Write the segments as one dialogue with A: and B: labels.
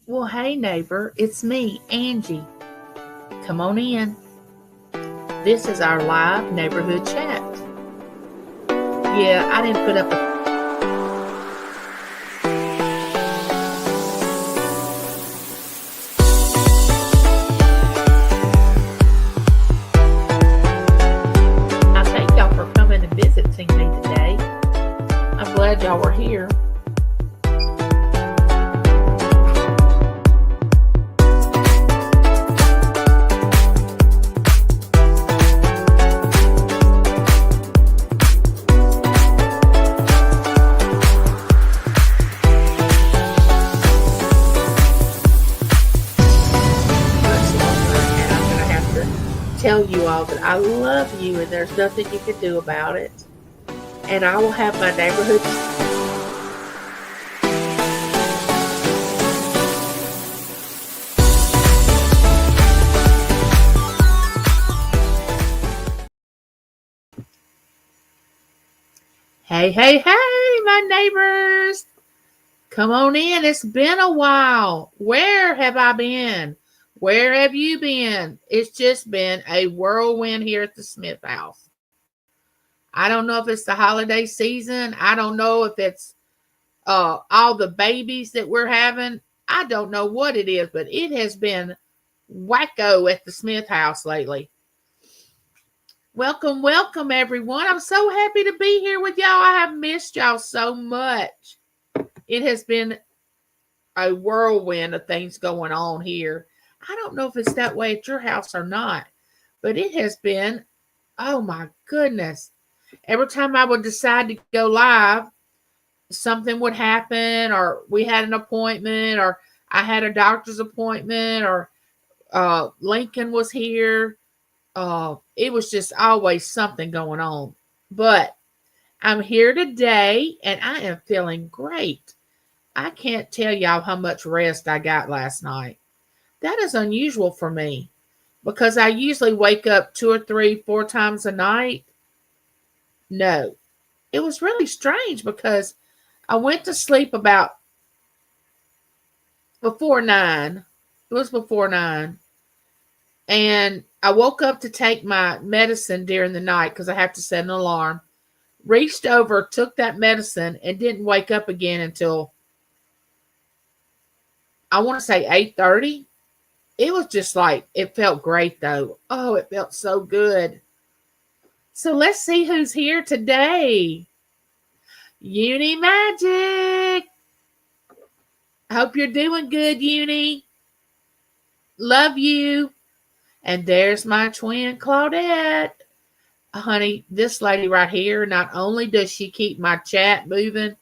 A: Well, hey, neighbor, it's me, Angie. Come on in. This is our live neighborhood chat. Yeah, I didn't put up a. I thank y'all for coming and visiting me today. I'm glad y'all were here. Much longer, and I'm going to have to tell you all that I love you and there's nothing you can do about it. And I will have my neighborhood. Hey, hey, hey, my neighbors. Come on in. It's been a while. Where have I been? Where have you been? It's just been a whirlwind here at the Smith house. I don't know if it's the holiday season. I don't know if it's all the babies that we're having. I don't know what it is, but it has been wacko at the Smith house lately. Welcome, welcome, everyone. I'm so happy to be here with y'all. I have missed y'all so much. It has been a whirlwind of things going on here. I don't know if it's that way at your house or not, but it has been, oh my goodness. Every time I would decide to go live, something would happen, or we had an appointment, or I had a doctor's appointment, or Lincoln was here. It was just always something going on. But I'm here today and I am feeling great. I can't tell y'all how much rest I got last night. That is unusual for me because I usually wake up two or three, four times a night. No, it was really strange because I went to sleep about before 9. It was before 9. And I woke up to take my medicine during the night because I have to set an alarm. Reached over, took that medicine, and didn't wake up again until I want to say 8:30. It was just like it felt great though. Oh, it felt so good. So let's see who's here today. Uni Magic. I hope you're doing good, Uni. Love you. And there's my twin Claudette. Honey, this lady right here, not only does she keep my chat moving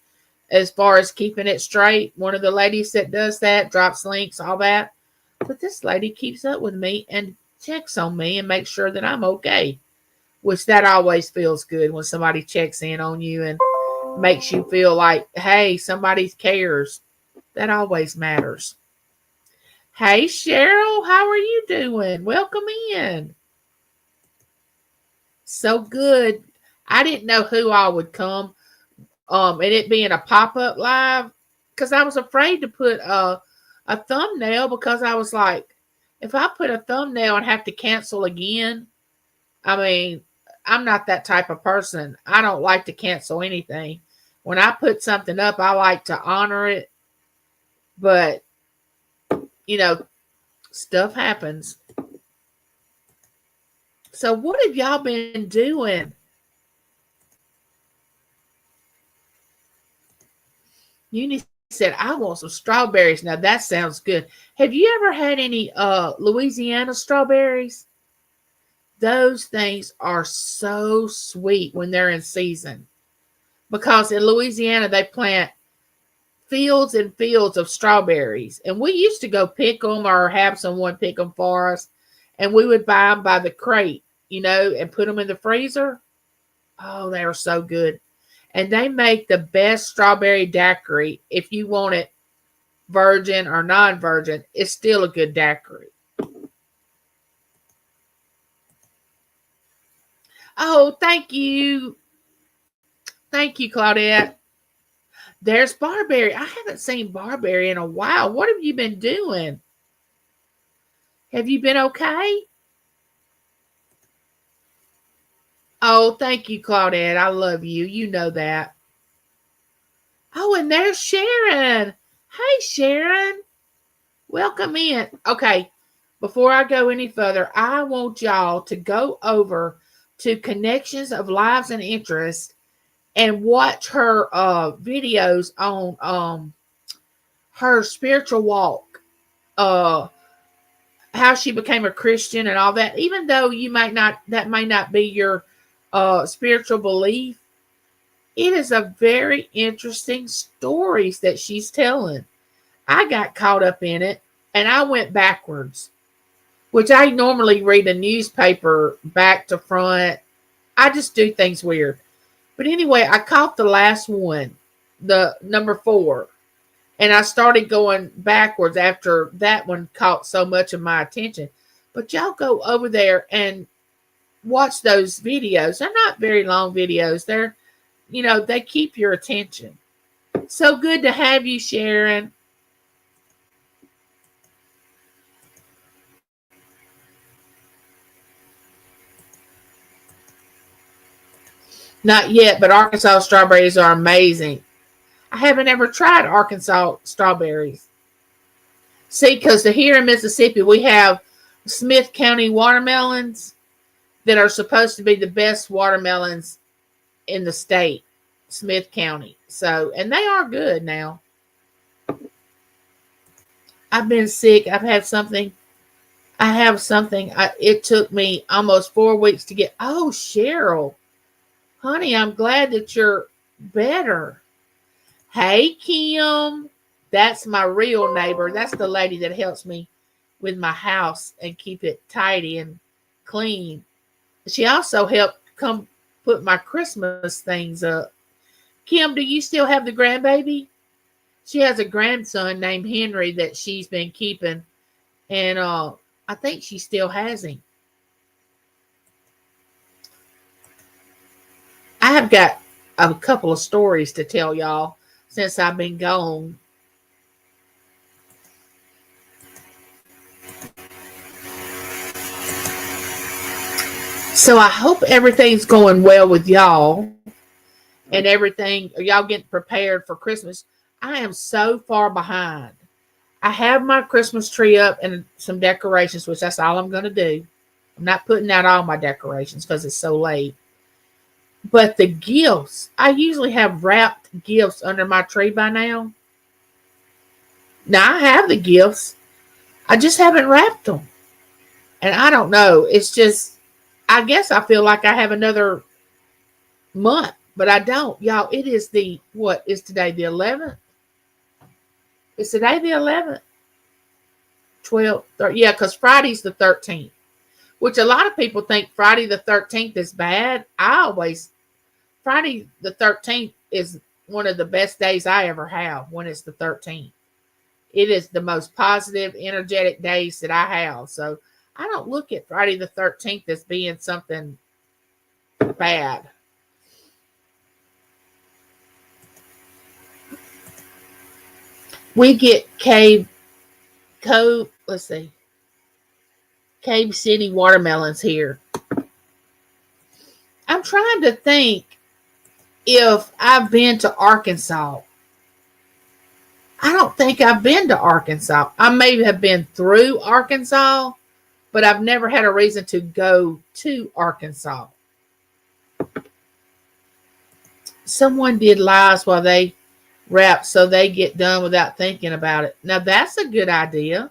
A: as far as keeping it straight, one of the ladies that does that, drops links, all that, but this lady keeps up with me and checks on me and makes sure that I'm okay, which that always feels good when somebody checks in on you and makes you feel like, hey, somebody cares. That always matters. Hey, Cheryl, how are you doing? Welcome in. So good. I didn't know who all would come. And it being a pop-up live, because I was afraid to put a thumbnail because I was like, if I put a thumbnail and have to cancel again, I mean, I'm not that type of person. I don't like to cancel anything. When I put something up, I like to honor it. But, you know, stuff happens. So what have y'all been doing? Uni said, I want some strawberries. Now that sounds good. Have you ever had any Louisiana strawberries? Those things are so sweet when they're in season. Because in Louisiana they plant fields and fields of strawberries. And we used to go pick them or have someone pick them for us. And we would buy them by the crate, and put them in the freezer. Oh, they are so good. And they make the best strawberry daiquiri. If you want it virgin or non-virgin, it's still a good daiquiri. Oh, thank you. Thank you, Claudette. There's Barberry. I haven't seen Barberry in a while. What have you been doing? Have you been okay? Oh, thank you, Claudette. I love you. You know that. Oh, and there's Sharon. Hey, Sharon. Welcome in. Okay, before I go any further, I want y'all to go over to Connections of Lives and Interests and watch her videos on her spiritual walk, uh how she became a Christian and all that. Even though you might not, that may not be your spiritual belief, it is a very interesting stories that she's telling. I got caught up in it and I went backwards, which I normally read a newspaper back to front. I just do things weird. But anyway, I caught the last one, the number 4. And I started going backwards after that one caught so much of my attention. But y'all go over there and watch those videos. They're not very long videos. They're, they keep your attention. So good to have you, Sharon. Not yet, but Arkansas strawberries are amazing. I haven't ever tried Arkansas strawberries. See, because here in Mississippi, we have Smith County watermelons that are supposed to be the best watermelons in the state, Smith County. So, and they are good now. I've been sick. I have something. It took me almost 4 weeks to get. Oh, Cheryl, honey, I'm glad that you're better. Hey, Kim. That's my real neighbor. That's the lady that helps me with my house and keep it tidy and clean. She also helped come put my Christmas things up. Kim, do you still have the grandbaby? She has a grandson named Henry that she's been keeping. And I think she still has him. I have got a couple of stories to tell y'all since I've been gone. So I hope everything's going well with y'all and everything. Y'all getting prepared for Christmas. I am so far behind. I have my Christmas tree up and some decorations, which that's all I'm going to do. I'm not putting out all my decorations because it's so late. But the gifts, I usually have wrapped gifts under my tree by now. Now I have the gifts. I just haven't wrapped them. And I don't know. It's just, I guess I feel like I have another month, but I don't. Y'all, it is what is today, the 11th? Is today the 11th? 12th? Yeah, because Friday's the 13th, which a lot of people think Friday the 13th is bad. Friday the 13th is one of the best days I ever have when it's the 13th. It is the most positive, energetic days that I have. So I don't look at Friday the 13th as being something bad. We get Cave City watermelons here. I'm trying to think if I've been to Arkansas. I don't think I've been to Arkansas. I may have been through Arkansas, but I've never had a reason to go to Arkansas. Someone did lives while they wrap so they get done without thinking about it. Now that's a good idea.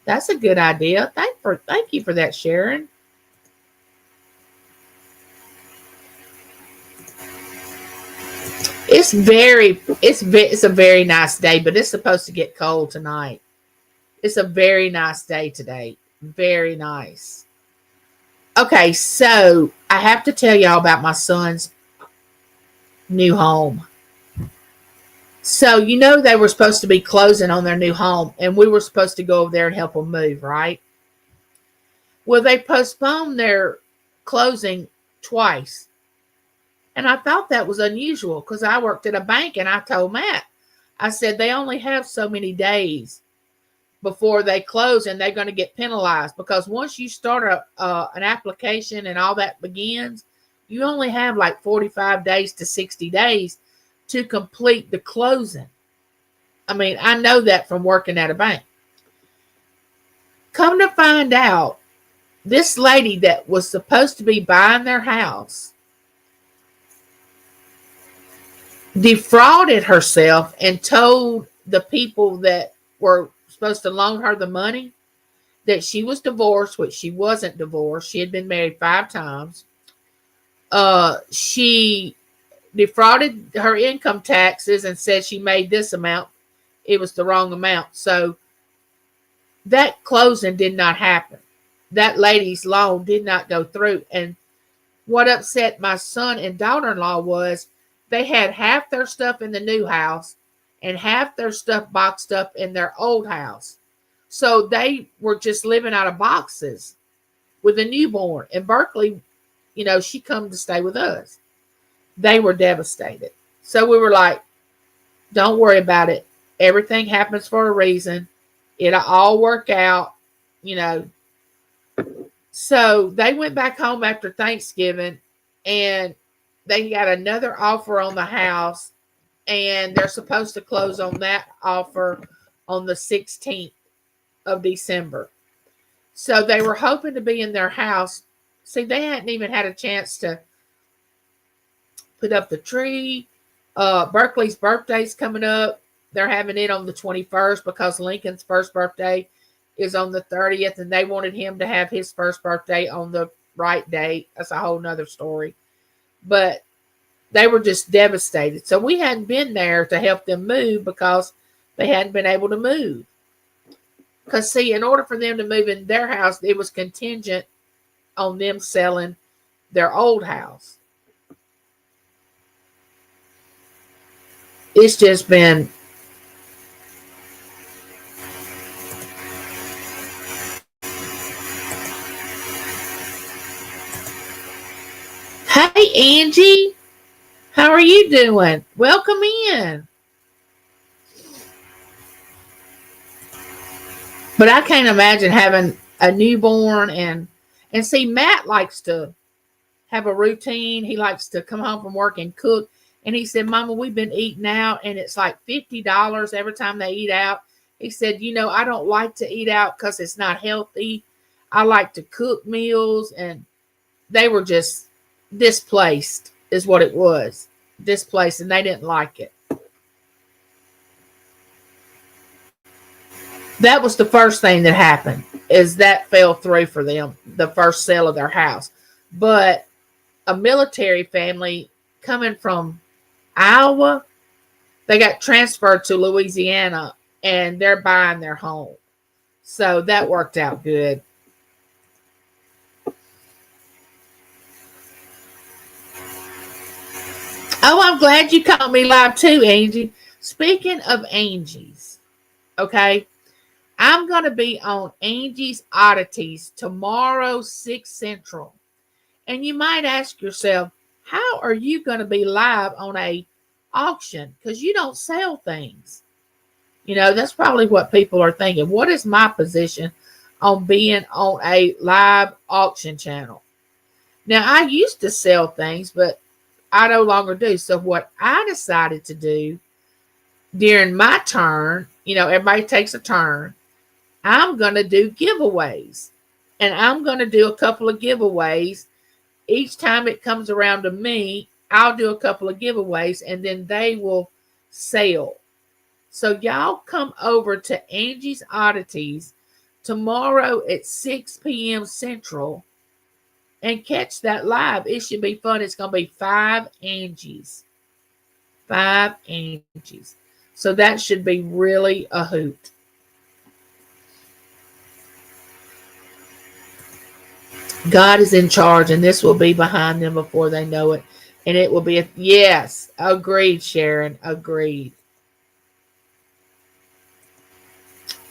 A: That's a good idea. Thank you for that, Sharon. It's a very nice day, but it's supposed to get cold tonight. It's a very nice day today. Very nice. Okay, so I have to tell y'all about my son's new home. So, they were supposed to be closing on their new home, and we were supposed to go over there and help them move, right? Well, they postponed their closing twice. And I thought that was unusual because I worked at a bank, and I told Matt, I said, they only have so many days before they close, and they're going to get penalized, because once you start an application and all that begins, you only have like 45 days to 60 days to complete the closing. I mean, I know that from working at a bank. Come to find out, this lady that was supposed to be buying their house defrauded herself and told the people that were supposed to loan her the money that she was divorced, which she wasn't divorced. She had been married 5 times. She defrauded her income taxes and said she made this amount. It was the wrong amount. So that closing did not happen. That lady's loan did not go through. And what upset my son and daughter-in-law was they had half their stuff in the new house and half their stuff boxed up in their old house. So they were just living out of boxes with a newborn. And Berkeley, she come to stay with us. They were devastated. So we were like, don't worry about it. Everything happens for a reason. It'll all work out, So they went back home after Thanksgiving, and they got another offer on the house, and they're supposed to close on that offer on the 16th of December. So they were hoping to be in their house. See, they hadn't even had a chance to put up the tree. Berkeley's birthday's coming up. They're having it on the 21st because Lincoln's first birthday is on the 30th, and they wanted him to have his first birthday on the right date. That's a whole nother story. But they were just devastated. So we hadn't been there to help them move because they hadn't been able to move. Because, see, in order for them to move in their house, it was contingent on them selling their old house. It's just been... Hey, Angie. How are you doing? Welcome in. But I can't imagine having a newborn and see, Matt likes to have a routine. He likes to come home from work and cook. And he said, Mama, we've been eating out, and it's like $50 every time they eat out. He said, I don't like to eat out because it's not healthy. I like to cook meals. And they were just displaced is what it was. Displaced, and they didn't like it. That was the first thing that happened, is that fell through for them, the first sale of their house. But a military family coming from Iowa, they got transferred to Louisiana, and they're buying their home. So that worked out good. Oh, I'm glad you caught me live too, Angie. Speaking of Angie's, okay, I'm going to be on Angie's Oddities tomorrow, 6 Central. And you might ask yourself, how are you going to be live on a auction? Because you don't sell things. That's probably what people are thinking. What is my position on being on a live auction channel? Now, I used to sell things, but I no longer do. So what I decided to do during my turn, everybody takes a turn. I'm going to do giveaways. And I'm going to do a couple of giveaways. Each time it comes around to me, I'll do a couple of giveaways, and then they will sell. So y'all come over to Angie's Oddities tomorrow at 6 p.m. Central and catch that live. It should be fun. It's going to be 5 Angies. 5 Angies. So that should be really a hoot. God is in charge, and this will be behind them before they know it. And it will be yes, agreed, Sharon, agreed.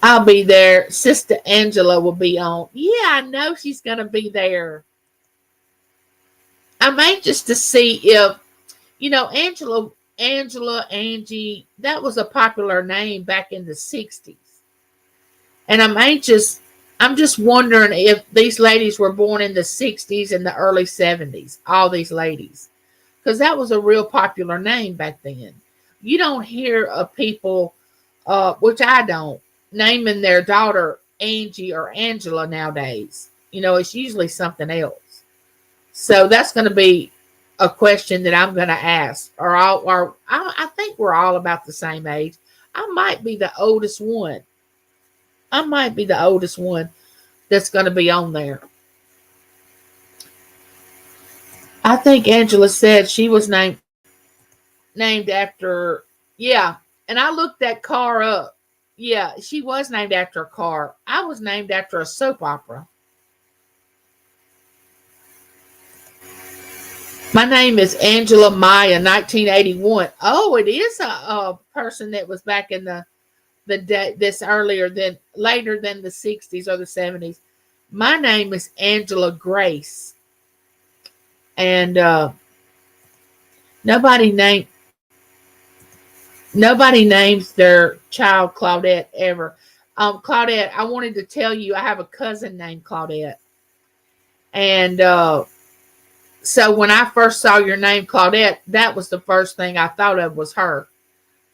A: I'll be there. Sister Angela will be on. Yeah, I know she's going to be there. I'm anxious to see if Angie, that was a popular name back in the 60s. And I'm just wondering if these ladies were born in the 60s and the early 70s, all these ladies. Because that was a real popular name back then. You don't hear of people, which I don't, naming their daughter Angie or Angela nowadays. It's usually something else. So that's going to be a question that I'm going to ask. I think we're all about the same age. I might be the oldest one. I might be the oldest one that's going to be on there. I think Angela said she was named after, yeah. And I looked that car up. Yeah, she was named after a car. I was named after a soap opera. My name is Angela Maya, 1981. Oh, it is a person that was back in the day, this later than the 60s or the 70s. My name is Angela Grace. And nobody names their child Claudette ever. Claudette, I wanted to tell you I have a cousin named Claudette. And so when I first saw your name Claudette, that was the first thing I thought of was her.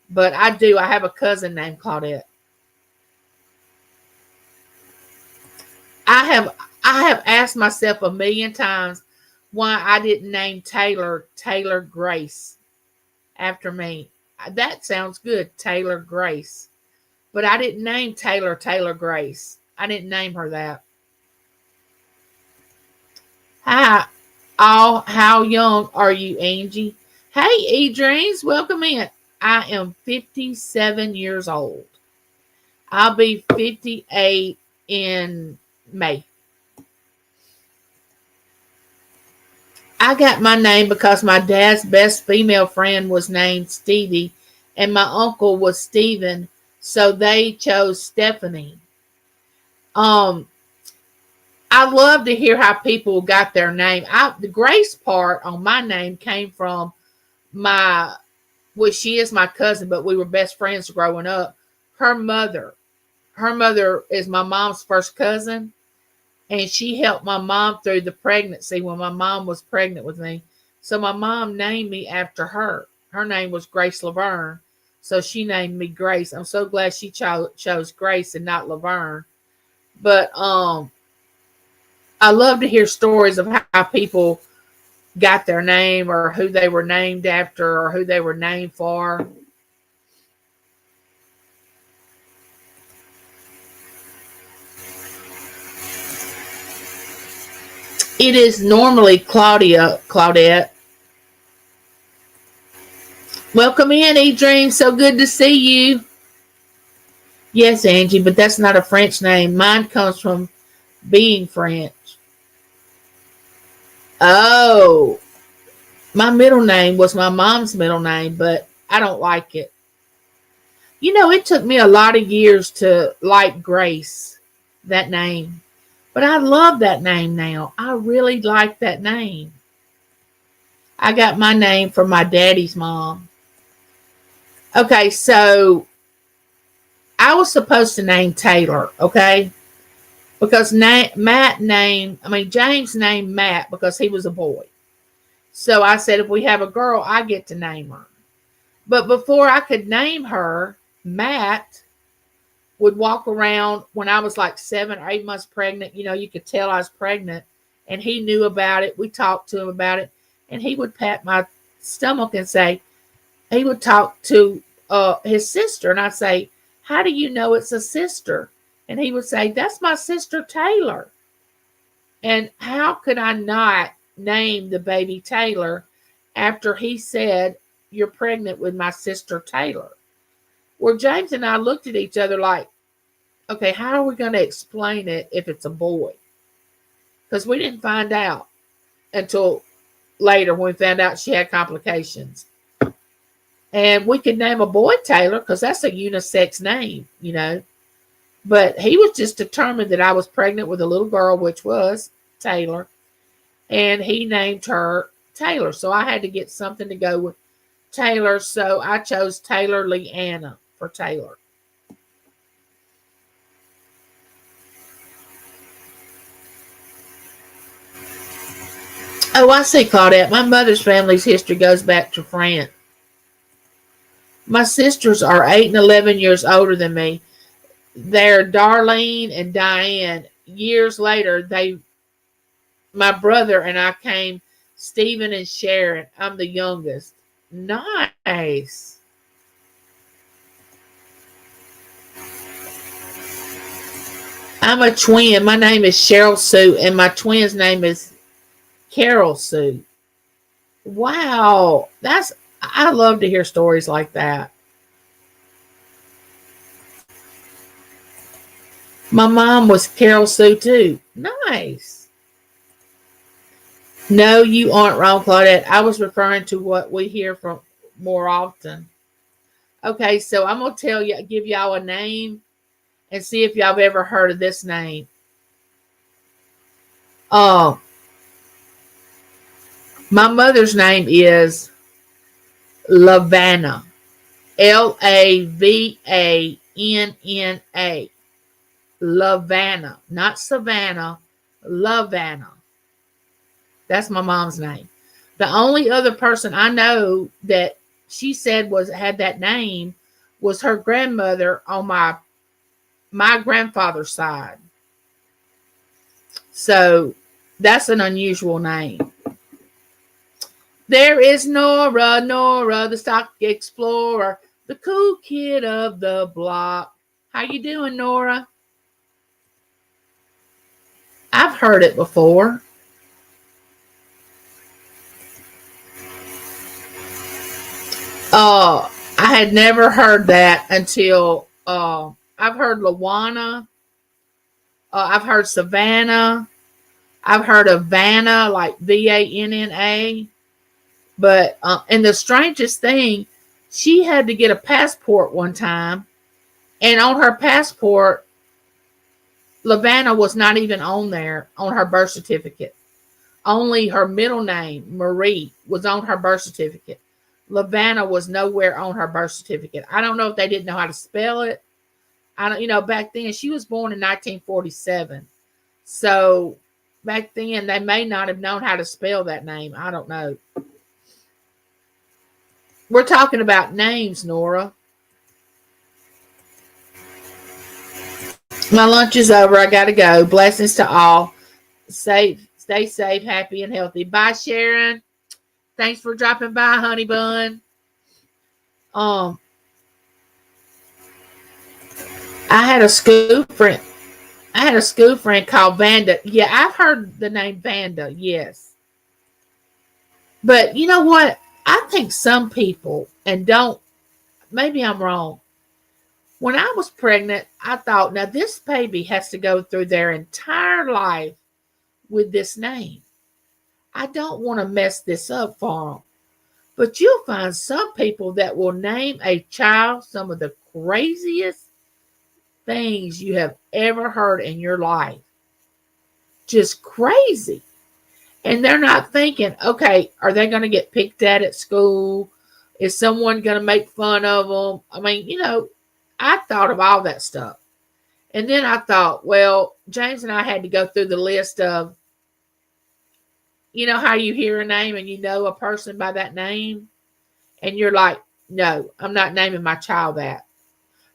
A: But I have a cousin named Claudette. I have asked myself a million times why I didn't name Taylor Grace after me. That sounds good, Taylor Grace. But I didn't name Taylor Grace. I didn't name her that. Hi, how young are you, Angie? Hey, E-Dreams, welcome in. I am 57 years old. I'll be 58 in May. I got my name because my dad's best female friend was named Stevie and my uncle was Stephen, so they chose Stephanie. I love to hear how people got their name. The Grace part on my name came from she is my cousin, but we were best friends growing up. Her mother is my mom's first cousin. And she helped my mom through the pregnancy when my mom was pregnant with me. So my mom named me after her. Her name was Grace Laverne. So she named me Grace. I'm so glad she chose Grace and not Laverne. But I love to hear stories of how people got their name or who they were named after or who they were named for. It is normally Claudette. Welcome in, E-Dream. So good to see you. Yes, Angie, but that's not a French name. Mine comes from being French. Oh, my middle name was my mom's middle name, but I don't like it. It took me a lot of years to like Grace, that name. But I love that name now. I really like that name. I got my name from my daddy's mom. Okay, so I was supposed to name Taylor, okay? Because James named Matt because he was a boy. So I said, if we have a girl, I get to name her. But before I could name her, Matt would walk around when I was like 7 or 8 months pregnant. You could tell I was pregnant and he knew about it. We talked to him about it and he would pat my stomach and say, he would talk to his sister and I'd say, how do you know it's a sister? And he would say, that's my sister Taylor. And how could I not name the baby Taylor after he said, you're pregnant with my sister Taylor? Well, James and I looked at each other like, okay, how are we going to explain it if it's a boy? Because we didn't find out until later when we found out she had complications. And we could name a boy Taylor because that's a unisex name, But he was just determined that I was pregnant with a little girl, which was Taylor. And he named her Taylor. So I had to get something to go with Taylor. So I chose Taylor Leanna for Taylor. Oh, I see, Claudette. My mother's family's history goes back to France. My sisters are 8 and 11 years older than me. They're Darlene and Diane. Years later, my brother and I came Stephen and Sharon. I'm the youngest. Nice. I'm a twin. My name is Cheryl Sue, and my twin's name is Carol Sue. Wow. I love to hear stories like that. My mom was Carol Sue too. Nice. No, you aren't wrong, Claudette. I was referring to what we hear from more often. Okay, so I'm gonna give y'all a name and see if y'all have ever heard of this name. Uh, my mother's name is Lavanna. Lavanna. Lavanna, not Savannah. Lavanna. That's my mom's name. The only other person I know that she said had that name was her grandmother on my grandfather's side. So that's an unusual name. There is Nora, the stock explorer, the cool kid of the block. How you doing, Nora? I've heard it before. I had never heard that until I've heard Lawana. I've heard Savannah. I've heard of Vanna, like Vanna. But and the strangest thing, she had to get a passport one time, and on her passport, Lavanna was not even on there on her birth certificate. Only her middle name, Marie, was on her birth certificate. Lavanna was nowhere on her birth certificate. I don't know if they didn't know how to spell it. I don't, back then she was born in 1947. So back then they may not have known how to spell that name. I don't know. We're talking about names, Nora. My lunch is over. I got to go. Blessings to all. Stay safe, happy, and healthy. Bye, Sharon. Thanks for dropping by, honey bun. Um, I had a school friend. I had a school friend called Vanda. Yeah, I've heard the name Vanda. Yes, but you know what? I think some people, and don't. Maybe I'm wrong. When I was pregnant, I thought, now this baby has to go through their entire life with this name. I don't want to mess this up for them. But you'll find some people that will name a child some of the craziest things you have ever heard in your life. Just crazy. And they're not thinking, okay, are they going to get picked at school? Is someone going to make fun of them? I mean, I thought of all that stuff. And then I thought, well, James and I had to go through the list of, how you hear a name and you know a person by that name. And you're like, no, I'm not naming my child that.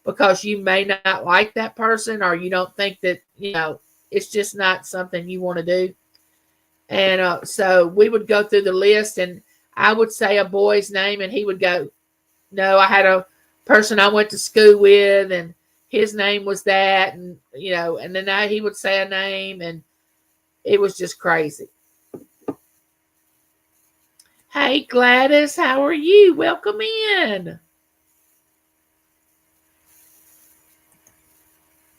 A: Because you may not like that person, or you don't think that, it's just not something you want to do. And so we would go through the list, and I would say a boy's name, and he would go, no, I had a person I went to school with, and his name was that. And, and then he would say a name, and it was just crazy. Hey, Gladys, how are you? Welcome in.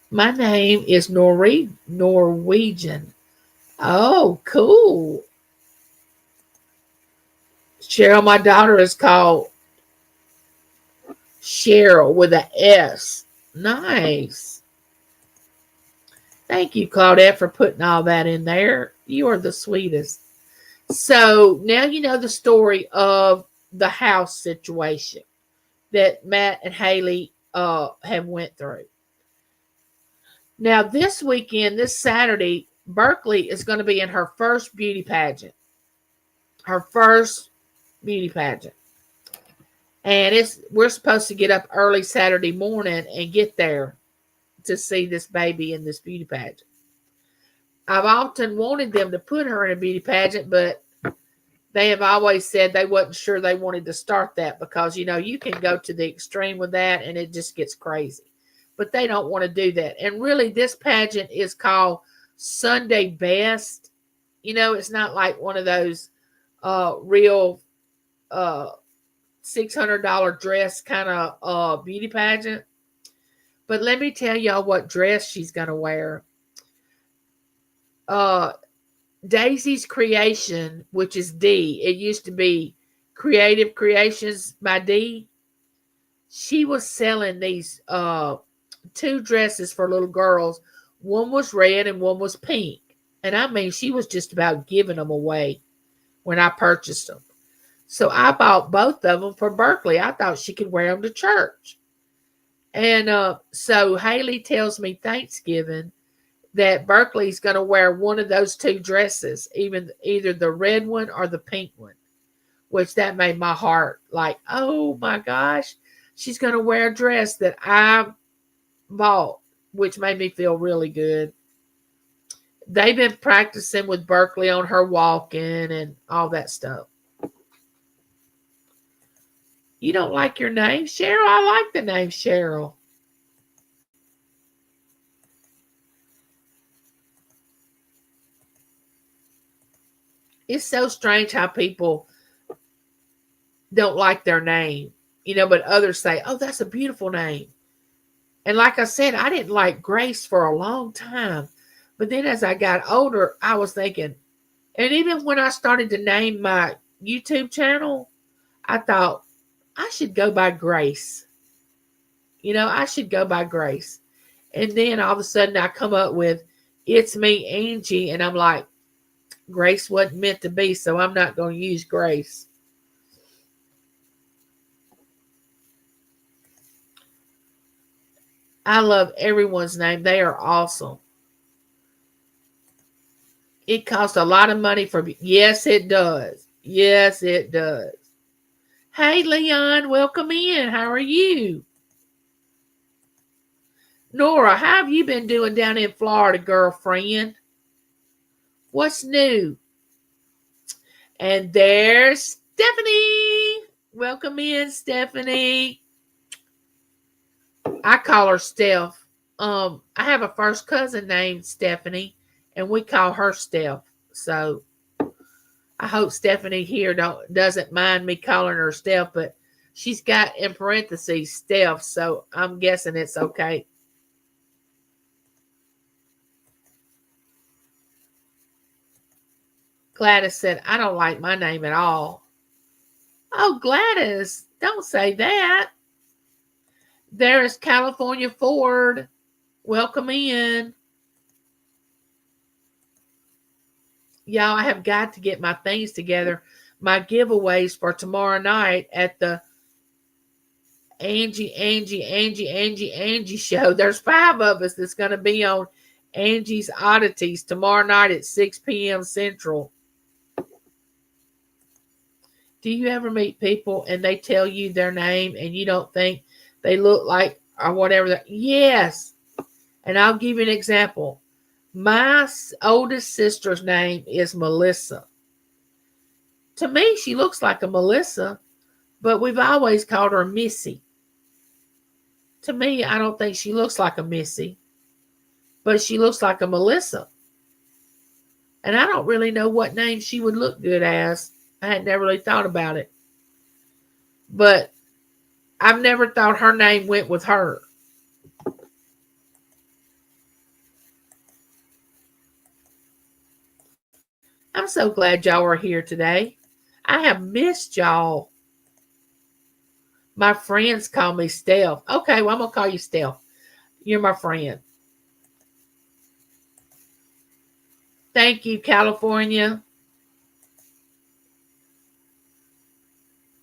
A: My name is Norwegian. Oh, cool. Cheryl, my daughter is called Cheryl with an S. Nice. Thank you, Claudette, for putting all that in there. You are the sweetest. So now you know the story of the house situation that Matt and Haley have went through. Now this weekend, this Saturday, Berkeley is going to be in her first beauty pageant. Her first beauty pageant. And we're supposed to get up early Saturday morning and get there to see this baby in this beauty pageant. I've often wanted them to put her in a beauty pageant, but they have always said they wasn't sure they wanted to start that because, you can go to the extreme with that and it just gets crazy. But they don't want to do that. And really, this pageant is called Sunday Best. It's not like one of those real $600 dress kind of beauty pageant. But let me tell y'all what dress she's going to wear. Daisy's Creation, which is D. It used to be Creative Creations by D. She was selling these two dresses for little girls. One was red and one was pink. And I mean, she was just about giving them away when I purchased them. So I bought both of them for Berkeley. I thought she could wear them to church. And so Haley tells me Thanksgiving that Berkeley's going to wear one of those two dresses, either the red one or the pink one, which that made my heart like, oh my gosh, she's going to wear a dress that I bought, which made me feel really good. They've been practicing with Berkeley on her walking and all that stuff. You don't like your name, Cheryl? I like the name Cheryl. It's so strange how people don't like their name, but others say, oh, that's a beautiful name. And like I said, I didn't like Grace for a long time. But then as I got older, I was thinking, and even when I started to name my YouTube channel, I thought, I should go by Grace. I should go by Grace. And then all of a sudden I come up with, it's me, Angie. And I'm like, Grace wasn't meant to be, so I'm not going to use Grace. I love everyone's name. They are awesome. It costs a lot of money for me. Yes, it does. Yes, it does. Hey, Leon, welcome in. How are you? Nora, how have you been doing down in Florida, girlfriend? What's new? And there's Stephanie. Welcome in, Stephanie. I call her Steph. I have a first cousin named Stephanie, and we call her Steph. So I hope Stephanie here doesn't mind me calling her Steph, but she's got in parentheses Steph, so I'm guessing it's okay. Gladys said, I don't like my name at all. Oh, Gladys, don't say that. There is California Ford. Welcome in. Y'all, I have got to get my things together. My giveaways for tomorrow night at the Angie show. There's 5 of us that's going to be on Angie's Oddities tomorrow night at 6 p.m. Central. Do you ever meet people and they tell you their name and you don't think they look like or whatever? Yes. And I'll give you an example. My oldest sister's name is Melissa. To me, she looks like a Melissa, but we've always called her Missy. To me, I don't think she looks like a Missy, but she looks like a Melissa. And I don't really know what name she would look good as. I had never really thought about it. But I've never thought her name went with her. I'm so glad y'all are here today. I have missed y'all. My friends call me Steph. Okay, well, I'm going to call you Steph. You're my friend. Thank you, California.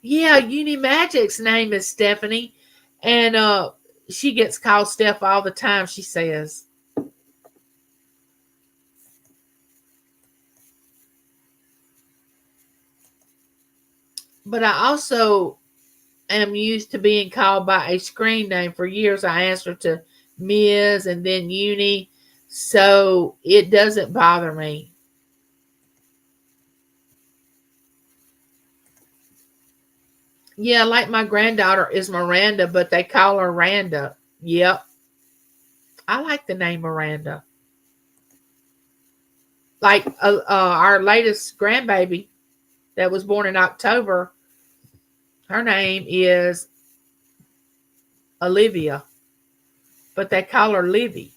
A: Yeah, Uni Magic's name is Stephanie, and she gets called Steph all the time. She says, but I also am used to being called by a screen name. For years, I answered to Ms. and then Uni, so it doesn't bother me. Yeah, like my granddaughter is Miranda, but they call her Randa. Yep, I like the name Miranda. Like our latest grandbaby that was born in October, her name is Olivia, but they call her Livy.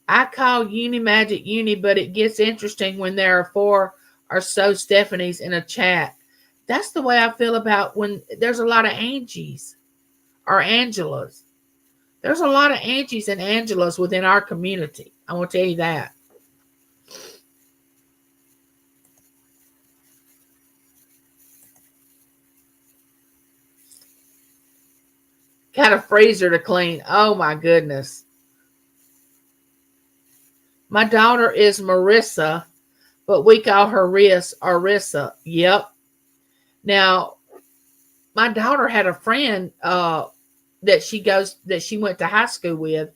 A: I call Uni Magic Uni, but it gets interesting when there are four or so Stephanies in a chat. That's the way I feel about when there's a lot of Angies or Angelas. There's a lot of Angies and Angelas within our community. I want to tell you that. Got a freezer to clean. Oh my goodness. My daughter is Marissa, but we call her Riss or Rissa. Yep. Now, my daughter had a friend that she went to high school with.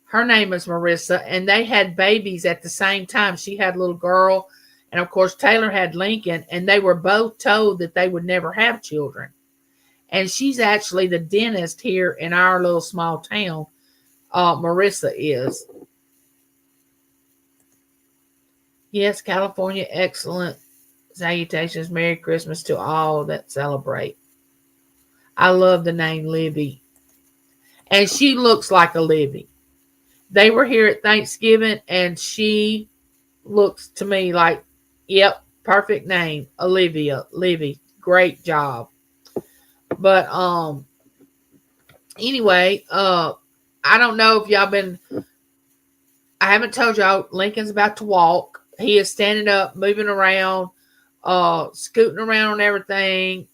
A: Her name is Marissa, and they had babies at the same time. She had a little girl, and of course Taylor had Lincoln, and they were both told that they would never have children. And she's actually the dentist here in our little small town. Marissa is. Yes, California, excellent. Salutations, Merry Christmas to all that celebrate. I love the name Libby. And she looks like a Libby. They were here at Thanksgiving, and she looks to me like, yep, perfect name, Olivia, Libby. Great job. But anyway, I don't know if y'all been I haven't told y'all Lincoln's about to walk. He is standing up, moving around, scooting around on everything.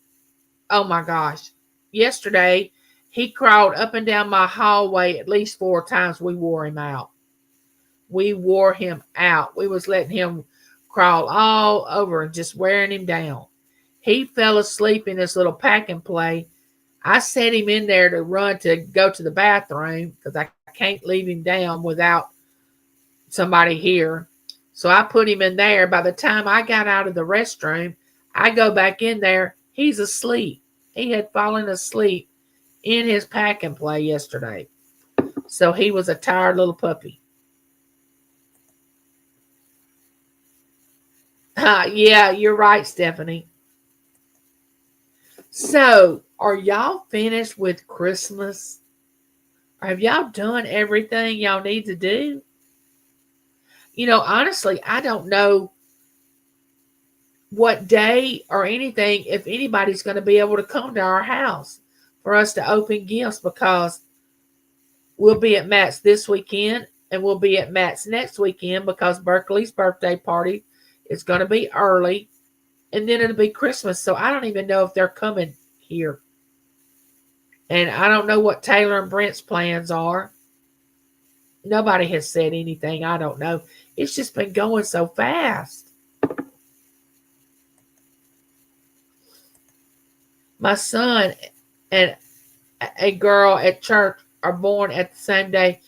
A: Oh my gosh. Yesterday, he crawled up and down my hallway at least 4 times. We wore him out. We wore him out. We was letting him crawl all over and just wearing him down. He fell asleep in this little pack and play. I set him in there to run to go to the bathroom because I can't leave him down without somebody here. So I put him in there. By the time I got out of the restroom, I go back in there. He's asleep. He had fallen asleep in his pack and play yesterday. So he was a tired little puppy. Yeah, you're right, Stephanie. So, are y'all finished with Christmas? Or have y'all done everything y'all need to do? Honestly, I don't know what day or anything if anybody's going to be able to come to our house for us to open gifts because we'll be at Matt's this weekend and we'll be at Matt's next weekend because Berkeley's birthday party is going to be early and then it'll be Christmas. So I don't even know if they're coming here. And I don't know what Taylor and Brent's plans are. Nobody has said anything. I don't know. It's just been going so fast. My son and a girl at church are born at the same day,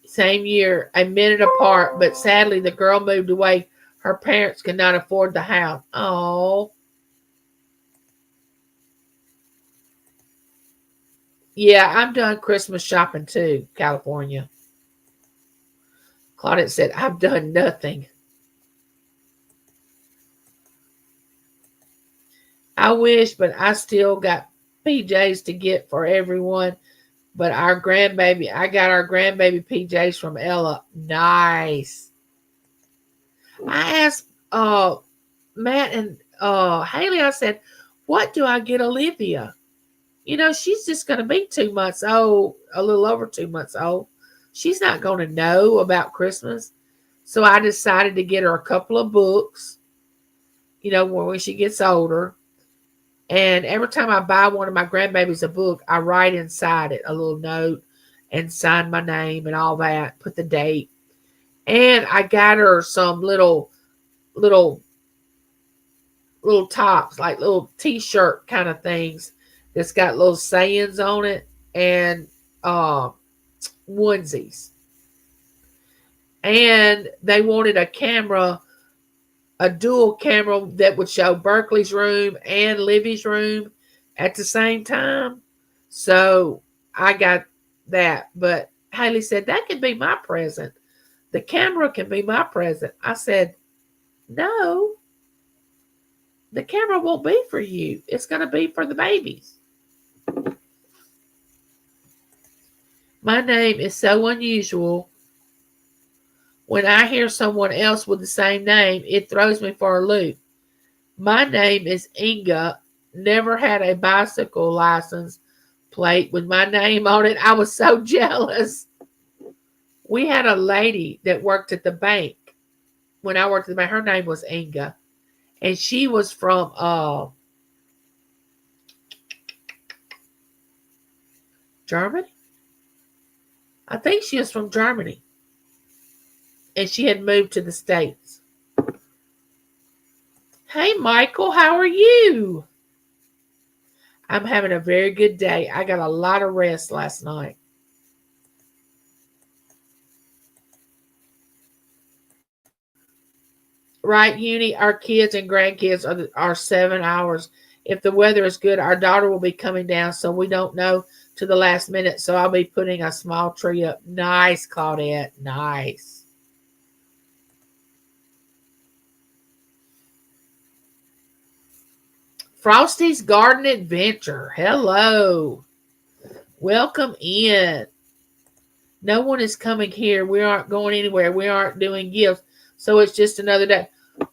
A: same year, a minute apart, but sadly the girl moved away. Her parents could not afford the house. Oh. Yeah, I'm done Christmas shopping too, California. Claudette said, I've done nothing. I wish, but I still got PJs to get for everyone. But I got our grandbaby PJs from Ella. Nice. I asked Matt and Haley, I said, what do I get Olivia? She's just going to be 2 months old, a little over 2 months old. She's not going to know about Christmas. So I decided to get her a couple of books when she gets older. And every time I buy one of my grandbabies a book, I write inside it a little note and sign my name and all that, put the date. And I got her some little tops, like little t-shirt kind of things that's got little sayings on it and onesies. And they wanted a dual camera that would show Berkeley's room and Livy's room at the same time. So I got that. But Haley said, that could be my present. The camera can be my present. I said, no, the camera won't be for you. It's going to be for the babies. My name is so unusual. When I hear someone else with the same name, it throws me for a loop. My name is Inga. Never had a bicycle license plate with my name on it. I was so jealous. We had a lady that worked at the bank. When I worked at the bank, her name was Inga. And she was from Germany. I think she was from Germany. And she had moved to the States. Hey, Michael, how are you? I'm having a very good day. I got a lot of rest last night. Right, Uni, our kids and grandkids are 7 hours. If the weather is good, our daughter will be coming down, so we don't know to the last minute. So I'll be putting a small tree up. Nice, Claudette. Nice. Frosty's Garden Adventure. Hello. Welcome in. No one is coming here. We aren't going anywhere. We aren't doing gifts. So it's just another day.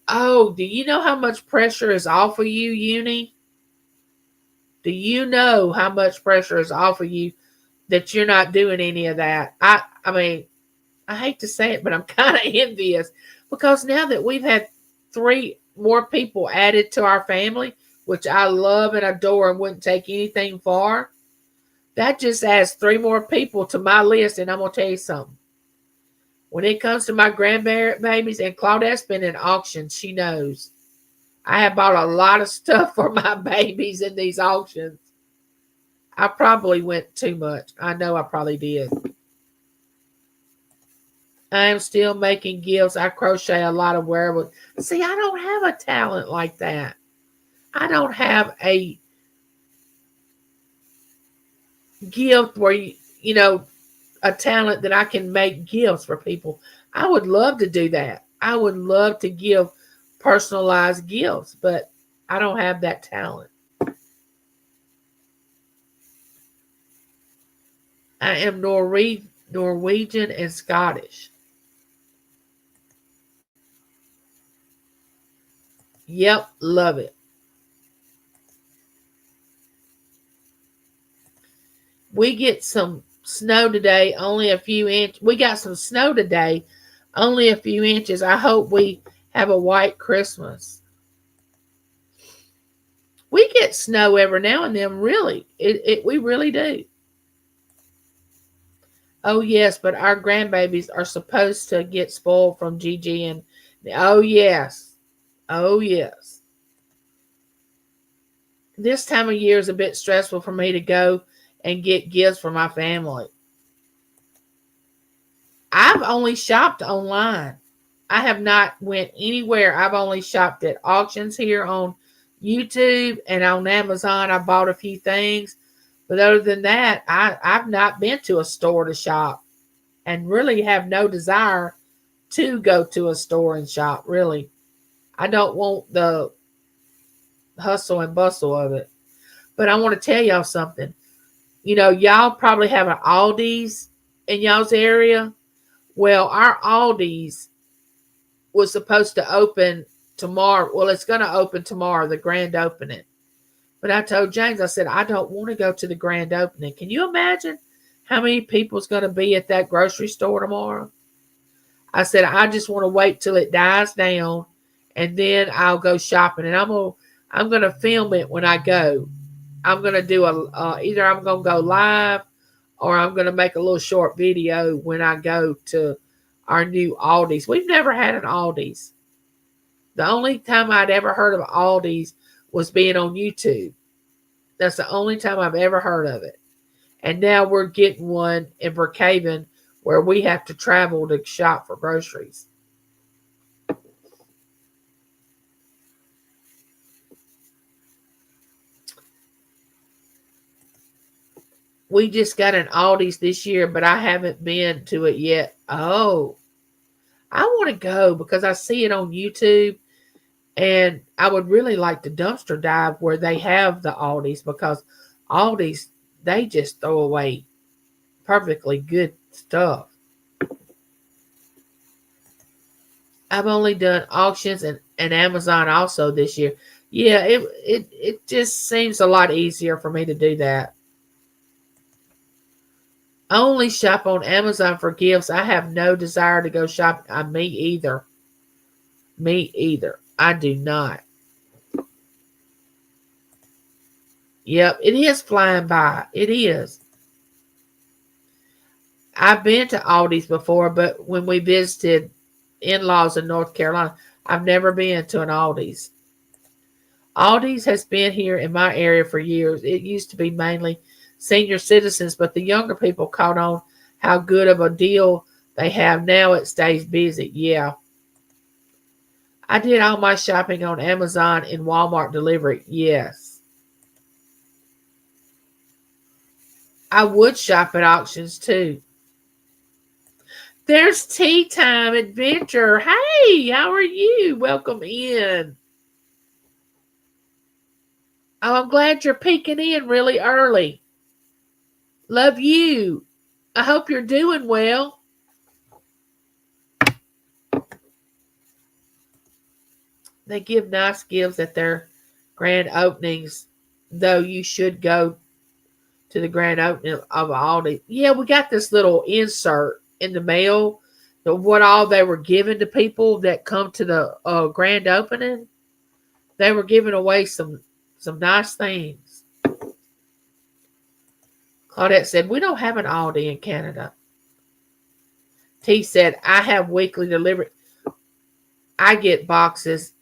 A: Oh, do you know how much pressure is off of you, Uni? Do you know how much pressure is off of you that you're not doing any of that? I mean, I hate to say it, but I'm kind of envious because now that we've had 3 more people added to our family, which I love and adore and wouldn't take anything for, that just adds 3 more people to my list. And I'm going to tell you something. When it comes to my grandbabies, and Claudette's been in auctions, she knows. I have bought a lot of stuff for my babies in these auctions. I probably went too much. I know I probably did. I am still making gifts. I crochet a lot of wearables. See, I don't have a talent like that. I don't have a gift where, a talent that I can make gifts for people. I would love to do that. I would love to give personalized gifts, but I don't have that talent. I am Norwegian and Scottish. Yep, love it. We get some snow today, only a few inches. We got some snow today, only a few inches. I hope we have a white Christmas. We get snow every now and then, really. We really do. Oh, yes, but our grandbabies are supposed to get spoiled from Gigi and, oh, yes. Oh, yes. This time of year is a bit stressful for me to go and get gifts for my family. I've only shopped online. I have not went anywhere. I've only shopped at auctions here on YouTube and on Amazon. I bought a few things. But other than that, I've not been to a store to shop and really have no desire to go to a store and shop, really. I don't want the hustle and bustle of it. But I want to tell y'all something. Y'all probably have an Aldi's in y'all's area. Well, our Aldi's was supposed to open tomorrow. Well, it's going to open tomorrow, the grand opening. But I told James, I said, I don't want to go to the grand opening. Can you imagine how many people's going to be at that grocery store tomorrow? I said, I just want to wait till it dies down and then I'll go shopping, and I'm gonna film it when I go. I'm gonna do a either I'm gonna go live or I'm gonna make a little short video when I go to our new Aldi's. We've never had an Aldi's. The only time I'd ever heard of Aldi's was being on YouTube. That's the only time I've ever heard of it. And now we're getting one in Brookhaven where we have to travel to shop for groceries. We just got an Aldi's this year, but I haven't been to it yet. Oh, I want to go because I see it on YouTube, and I would really like to dumpster dive where they have the Aldi's, because Aldi's, they just throw away perfectly good stuff. I've only done auctions and Amazon also this year. Yeah, it just seems a lot easier for me to do that. I only shop on Amazon for gifts. I have no desire to go shop. Me either. Me either. I do not. Yep, it is flying by. It is. I've been to Aldi's before, but when we visited in-laws in North Carolina, I've never been to an Aldi's. Aldi's has been here in my area for years. It used to be mainly senior citizens, but the younger people caught on how good of a deal they have now. It stays busy. Yeah. I did all my shopping on Amazon and Walmart delivery. Yes. I would shop at auctions too. There's Tea Time Adventure. Hey, how are you? Welcome in. Oh, I'm glad you're peeking in really early. Love you. I hope you're doing well. They give nice gifts at their grand openings, though you should go to the grand opening of Aldi. Yeah, we got this little insert in the mail of what all they were giving to people that come to the grand opening. They were giving away some nice things. Claudette said, we don't have an Aldi in Canada. T said, I have weekly delivery. I get boxes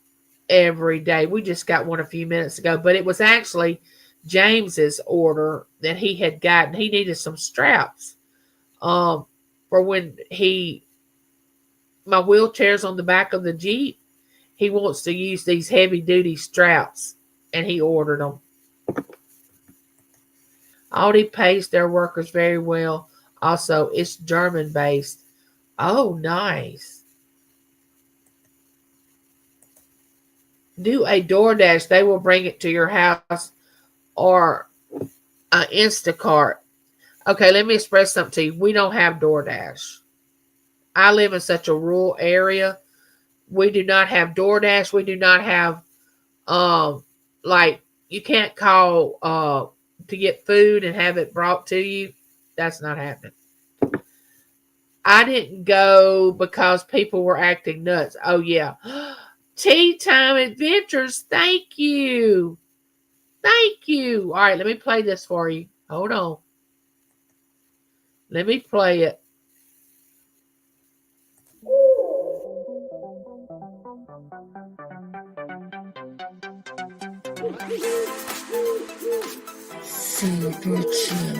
A: every day. We just got one a few minutes ago, but it was actually James's order that he had gotten. He needed some straps for when my wheelchair's on the back of the Jeep. He wants to use these heavy duty straps, and he ordered them. Aldi pays their workers very well. Also, it's German based. Oh, nice. Do a DoorDash. They will bring it to your house, or an Instacart. Okay, let me express something to you. We don't have DoorDash. I live in such a rural area. We do not have DoorDash. We do not have like, you can't call to get food and have it brought to you. That's not happening. I didn't go because people were acting nuts. Oh yeah. Tea Time Adventures. Thank you. Thank you. All right, let me play this for you. Hold on. Let me play it. Super Chill.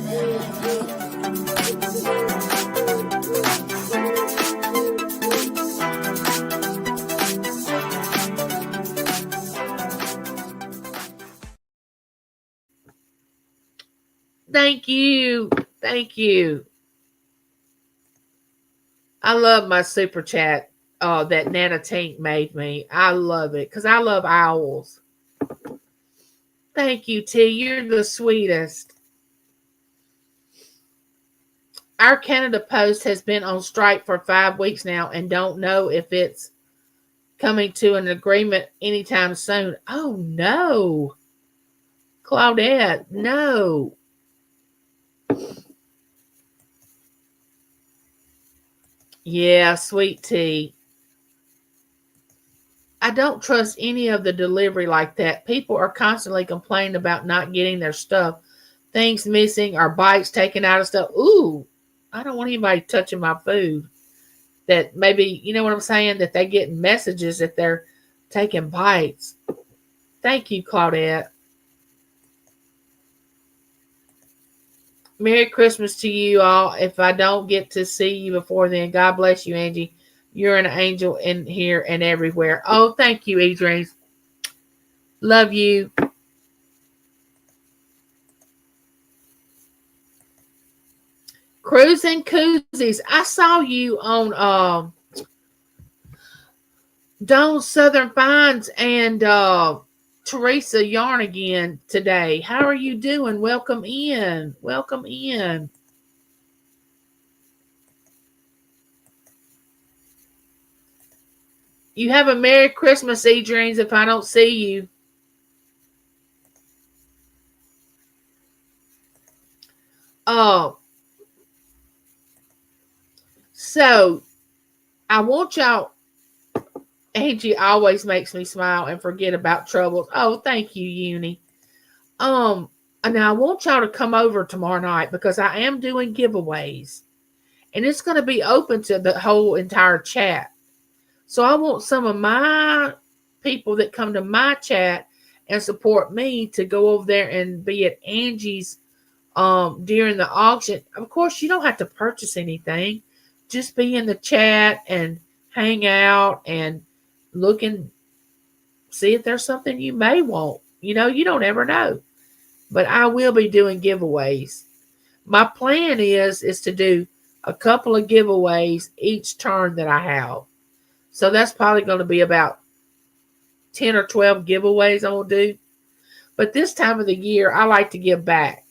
A: Thank you. Thank you. I love my super chat that Nana Tink made me. I love it because I love owls. Thank you, T. You're the sweetest. Our Canada Post has been on strike for 5 weeks now and don't know if it's coming to an agreement anytime soon. Oh, no. Claudette, no. Yeah, sweet tea. I don't trust any of the delivery like that. People are constantly complaining about not getting their stuff, things missing or bites taken out of stuff. Ooh, I don't want anybody touching my food. That maybe, you know what I'm saying, that they get messages that they're taking bites. Thank you, Claudette. Merry Christmas to you all. If I don't get to see you before then, God bless you, Angie. You're an angel in here and everywhere. Oh, thank you, Adrian. Love you. Cruising Koozies. I saw you on Dawn Southern Finds and Teresa Yarn again today. How are you doing? Welcome in. Welcome in. You have a Merry Christmas, E-Dreams, if I don't see you. Oh, so I want y'all. Angie always makes me smile and forget about troubles. Oh, thank you, Uni. And now I want y'all to come over tomorrow night because I am doing giveaways, and it's going to be open to the whole entire chat. So I want some of my people that come to my chat and support me to go over there and be at Angie's during the auction. Of course, you don't have to purchase anything. Just be in the chat and hang out and look and see if there's something you may want. You know, you don't ever know. But I will be doing giveaways. My plan is to do a couple of giveaways each turn that I have. So that's probably going to be about 10 or 12 giveaways I will do. But this time of the year, I like to give back.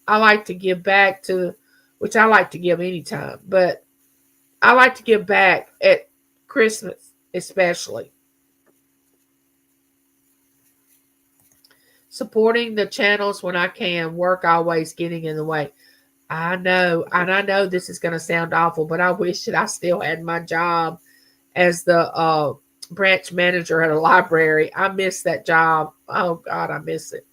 A: I like to give back to, which I like to give anytime, but I like to give back at Christmas especially. Supporting the channels when I can, work always getting in the way. I know, and I know this is going to sound awful, but I wish that I still had my job as the branch manager at a library. I miss that job. Oh, God, I miss it.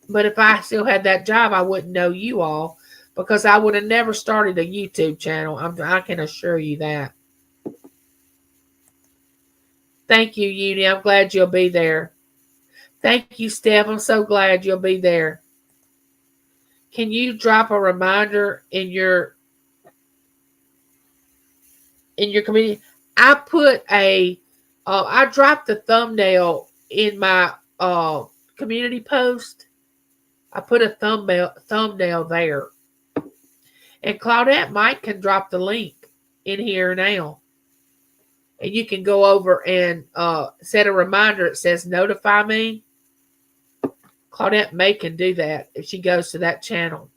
A: But if I still had that job, I wouldn't know you all because I would have never started a YouTube channel. I can assure you that. Thank you, Uni. I'm glad you'll be there. Thank you, Steph. I'm so glad you'll be there. Can you drop a reminder in your community? I put I dropped the thumbnail in my community post. I put a thumbnail there. And Claudette Mike can drop the link in here now. And you can go over and set a reminder. It says notify me. Claudette May can do that if she goes to that channel.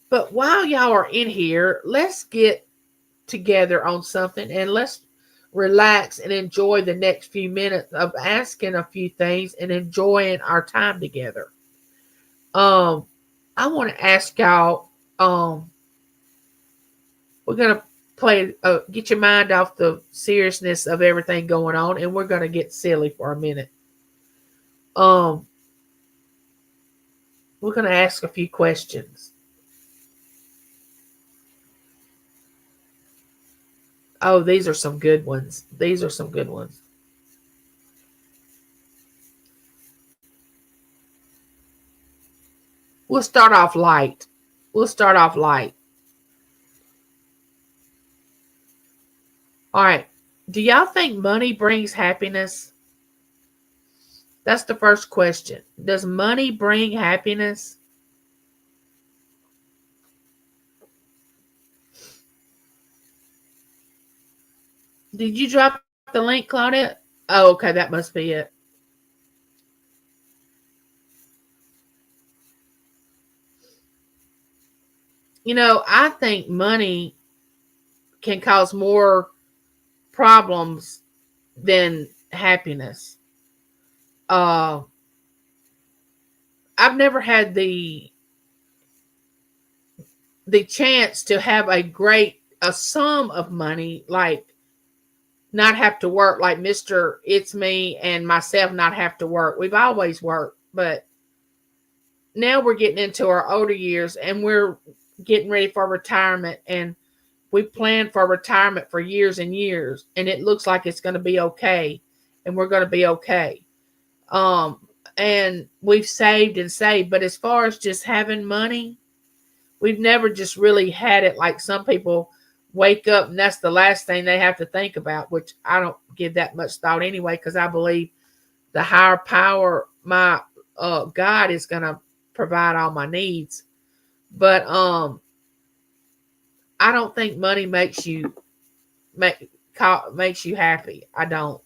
A: But while y'all are in here, let's get together on something and let's relax and enjoy the next few minutes of asking a few things and enjoying our time together. I want to ask y'all, we're going to play, get your mind off the seriousness of everything going on, and we're going to get silly for a minute. We're going to ask a few questions. Oh, these are some good ones. These are some good ones. We'll start off light. We'll start off light. All right. Do y'all think money brings happiness? That's the first question. Does money bring happiness? Did you drop the link, Claudette? Oh, okay. That must be it. You know, I think money can cause more problems than happiness. I've never had the the chance to have a sum of money, like not have to work, like Mr. It's Me and myself not have to work. We've always worked, but now we're getting into our older years and we're getting ready for retirement, and we planned for retirement for years and years, and it looks like it's going to be okay, and we're going to be okay. Um, and we've saved and saved, but as far as just having money, we've never just really had it like some people wake up and that's the last thing they have to think about, which I don't give that much thought anyway, because I believe the higher power, my God, is going to provide all my needs. But I don't think money makes you happy. I don't.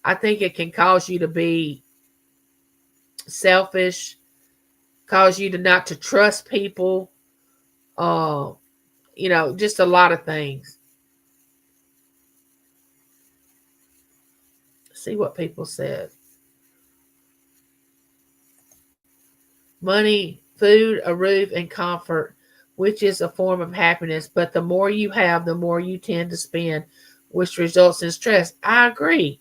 A: I think it can cause you to be selfish, cause you to not to trust people. Uh, just a lot of things. See what people said. Money, food, a roof, and comfort, which is a form of happiness. But the more you have, the more you tend to spend, which results in stress. I agree,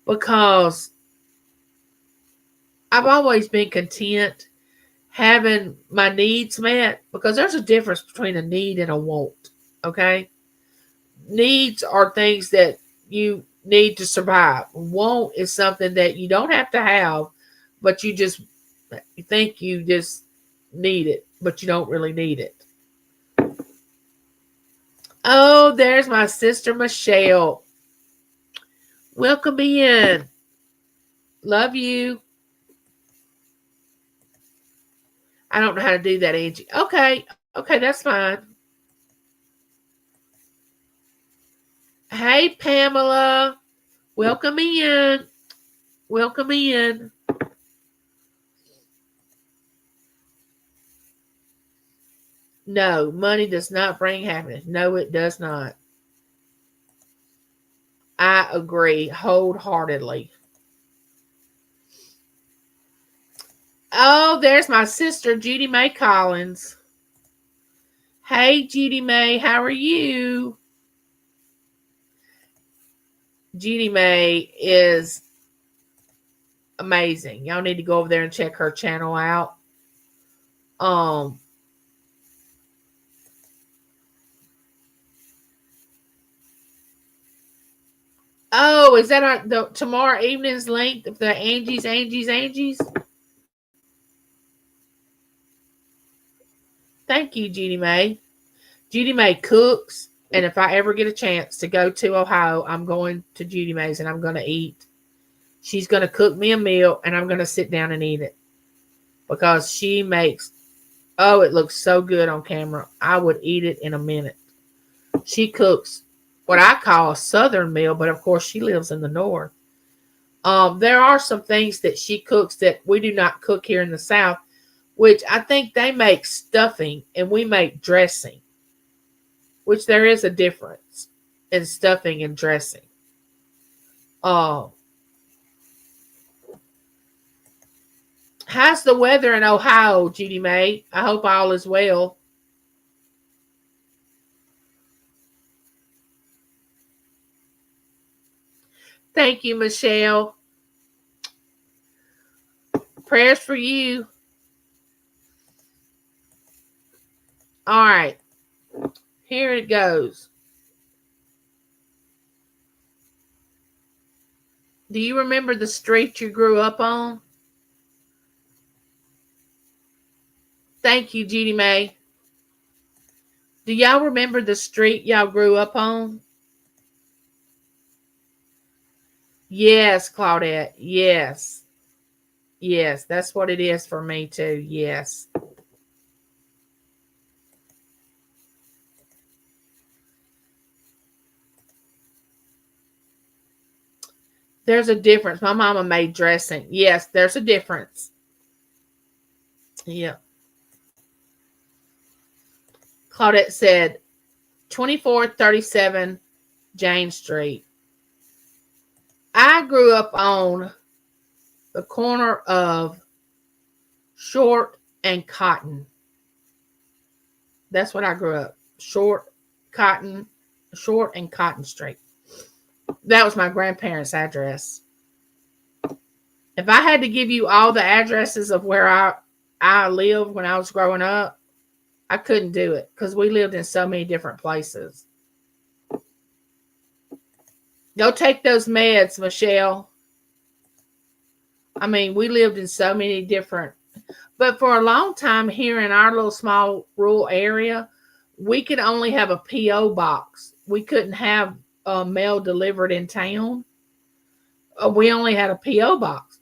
A: because I've always been content having my needs met, because there's a difference between a need and a want. Okay? Needs are things that you need to survive. Want is something that you don't have to have, but you think you just need it, but you don't really need it. Oh, there's my sister Michelle. Welcome in. Love you. I don't know how to do that, Angie. Okay, that's fine. Hey, Pamela. Welcome in. Welcome in. No, money does not bring happiness. No, it does not. I agree wholeheartedly. Oh, there's my sister, Judy Mae Collins. Hey, Judy Mae, how are you? Judy Mae is amazing. Y'all need to go over there and check her channel out. Oh, is that the tomorrow evening's link of the Angie's? Thank you, Judy Mae. Judy Mae cooks, and if I ever get a chance to go to Ohio, I'm going to Judy Mae's and I'm going to eat. She's going to cook me a meal, and I'm going to sit down and eat it, because she makes, oh, it looks so good on camera. I would eat it in a minute. She cooks what I call a southern meal, but of course she lives in the north. There are some things that she cooks that we do not cook here in the South, which I think they make stuffing and we make dressing, which there is a difference in stuffing and dressing. How's the weather in Ohio, Judy Mae? I hope all is well. Thank you, Michelle. Prayers for you. All right. Here it goes. Do you remember the street you grew up on? Thank you, Judy Mae. Do y'all remember the street y'all grew up on? Yes, Claudette. Yes. Yes, that's what it is for me too. Yes. There's a difference. My mama made dressing. Yes, there's a difference. Yeah. Claudette said 2437 James Street. I grew up on the corner of Short and Cotton. That's what I grew up. Cotton, Short and Cotton Street. That was my grandparents' address. If I had to give you all the addresses of where I lived when I was growing up, I couldn't do it because we lived in so many different places. Go take those meds, Michelle. I mean, we lived in so many different, but for a long time here in our little small rural area, we could only have a P.O. box. We couldn't have mail delivered in town. We only had a P.O. box.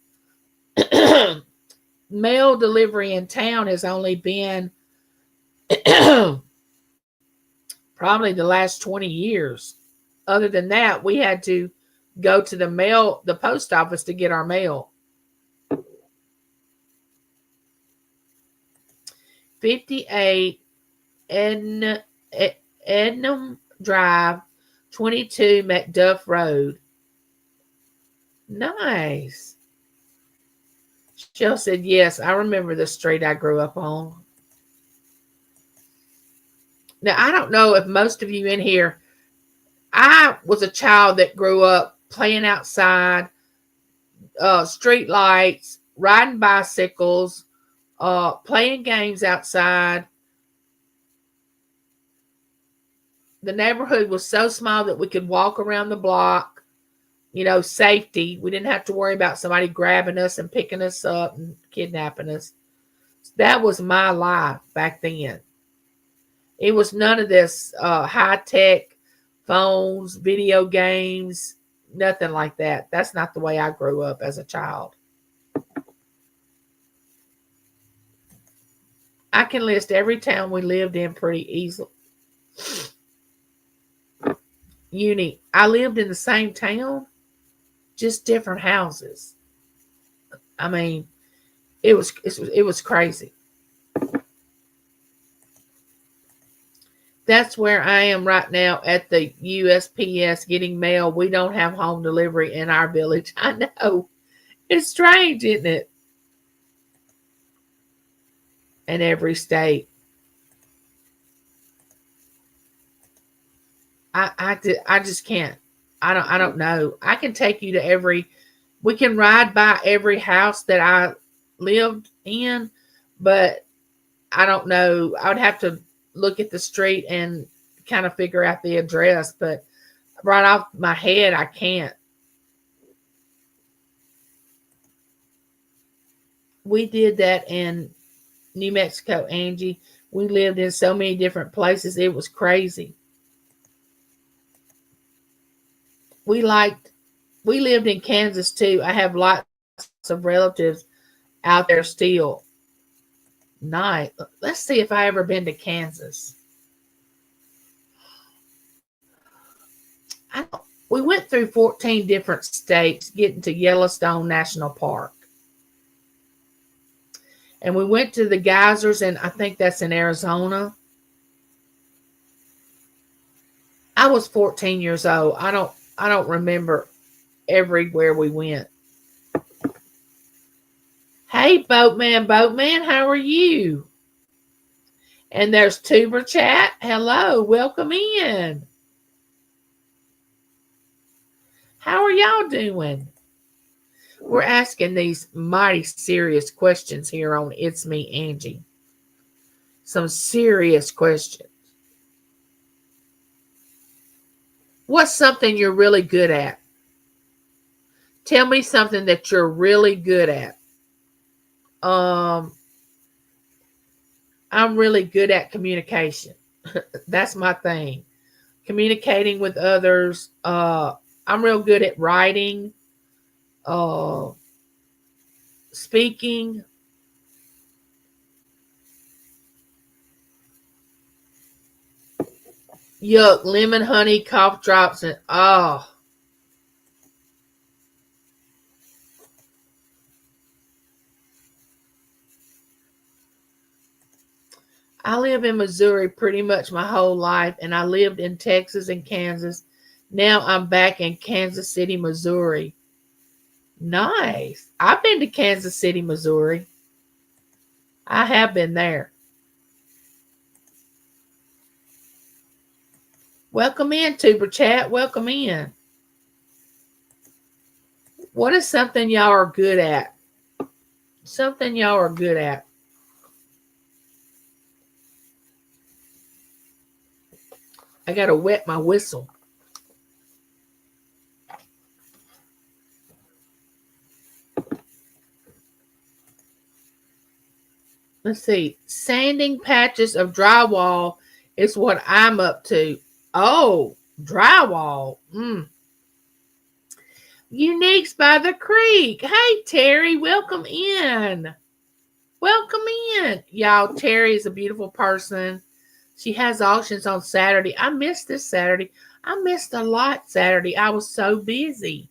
A: Mail delivery in town has only been probably the last 20 years. Other than that, we had to go to the post office to get our mail. 58 Ednam Drive, 22 Macduff Road. Nice. Shell said, yes, I remember the street I grew up on. Now, I don't know if most of you in here, I was a child that grew up playing outside, street lights, riding bicycles, playing games outside. The neighborhood was so small that we could walk around the block, safety. We didn't have to worry about somebody grabbing us and picking us up and kidnapping us. That was my life back then. It was none of this high-tech phones, video games, nothing like that. That's not the way I grew up as a child. I can list every town we lived in pretty easily. I lived in the same town, just different houses. I mean, it was crazy. That's where I am right now at the USPS getting mail. We don't have home delivery in our village. I know. It's strange, isn't it? In every state. I just can't. I don't know. I can take you to we can ride by every house that I lived in, but I don't know. I would have to look at the street and kind of figure out the address, but right off my head, I can't. We did that in New Mexico, Angie. We lived in so many different places. It was crazy. We lived in Kansas too. I have lots of relatives out there still. Nice. Let's see if I ever been to Kansas. We went through 14 different states getting to Yellowstone National Park. And we went to the geysers, and I think that's in Arizona. I was 14 years old. I don't remember everywhere we went. Hey, Boatman, how are you? And there's Tuber Chat. Hello, welcome in. How are y'all doing? We're asking these mighty serious questions here on It's Me, Angie. Some serious questions. What's something you're really good at? Tell me something that you're really good at. I'm really good at communication. That's my thing. Communicating with others. I'm real good at writing. Speaking. Yuck, lemon, honey, cough drops, and I live in Missouri pretty much my whole life, and I lived in Texas and Kansas. Now I'm back in Kansas City, Missouri. Nice. I've been to Kansas City, Missouri. I have been there. Welcome in, Tuber Chat. Welcome in. What is something y'all are good at? Something y'all are good at. I gotta wet my whistle. Let's see. Sanding patches of drywall is what I'm up to. Oh, drywall. Uniques by the Creek. Hey, Terry, welcome in. Welcome in. Y'all, Terry is a beautiful person. She has auctions on Saturday. I missed this Saturday. I missed a lot Saturday. I was so busy.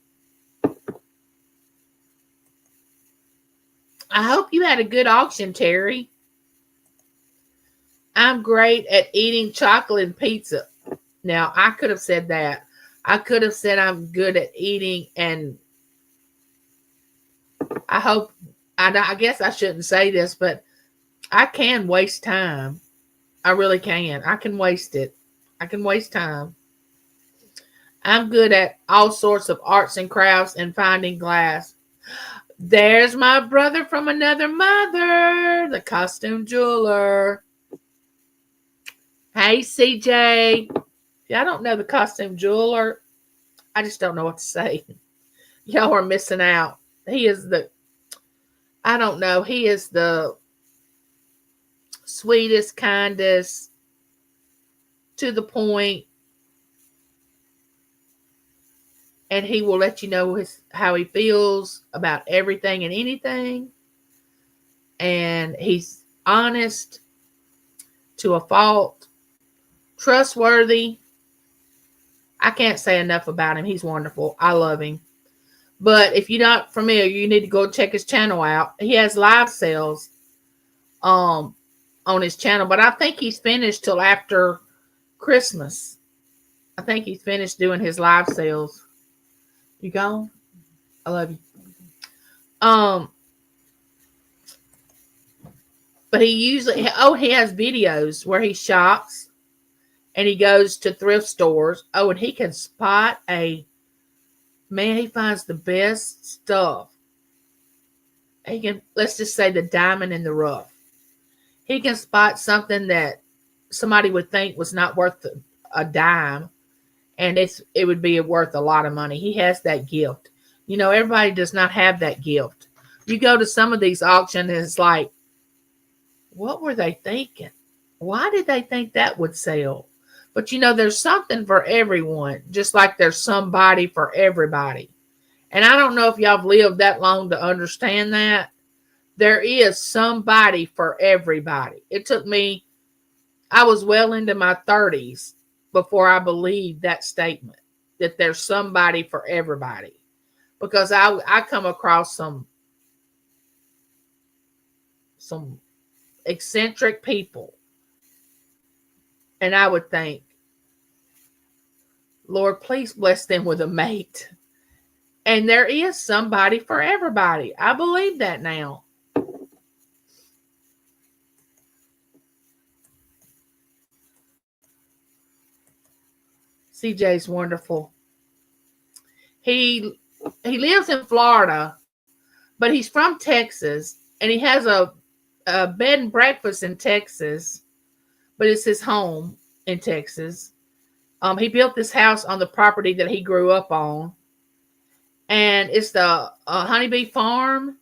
A: I hope you had a good auction, Terry. I'm great at eating chocolate and pizza. Now, I could have said that. I could have said I'm good at eating, and I guess I shouldn't say this, but I can waste time. I really can. I can waste it. I can waste time. I'm good at all sorts of arts and crafts and finding glass. There's my brother from another mother, the costume jeweler. Hey, CJ. I don't know the costume jeweler. I just don't know what to say. Y'all are missing out. He is I don't know. He is the sweetest, kindest, to the point, and he will let you know how he feels about everything and anything. And he's honest to a fault, trustworthy. I can't say enough about him. He's wonderful. I love him. But if you're not familiar, you need to go check his channel out. He has live sales on his channel, but I think he's finished till after Christmas. I think he's finished doing his live sales. You gone? I love you. But he has videos where he shops and he goes to thrift stores. Oh, and he can spot he finds the best stuff. He can, let's just say, the diamond in the rough. He can spot something that somebody would think was not worth a dime, and it would be worth a lot of money. He has that gift. Everybody does not have that gift. You go to some of these auctions and it's like, what were they thinking? Why did they think that would sell? But there's something for everyone, just like there's somebody for everybody. And I don't know if y'all have lived that long to understand that. There is somebody for everybody. It took me, I was well into my 30s before I believed that statement, that there's somebody for everybody. Because I come across some eccentric people, and I would think, Lord, please bless them with a mate. And there is somebody for everybody. I believe that now. CJ's wonderful. He lives in Florida, but he's from Texas, and he has a bed and breakfast in Texas, but it's his home in Texas. He built this house on the property that he grew up on, and it's the honeybee farm.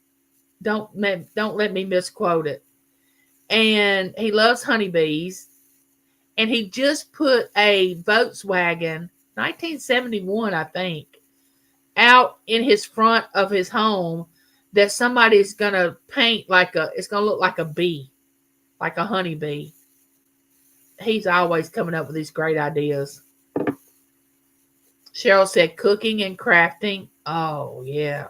A: Don't let me misquote it. And he loves honeybees, and he just put a Volkswagen 1971, I think, out in his front of his home that somebody's gonna paint it's gonna look like a bee, like a honeybee. He's always coming up with these great ideas. Cheryl said cooking and crafting. Oh, yeah.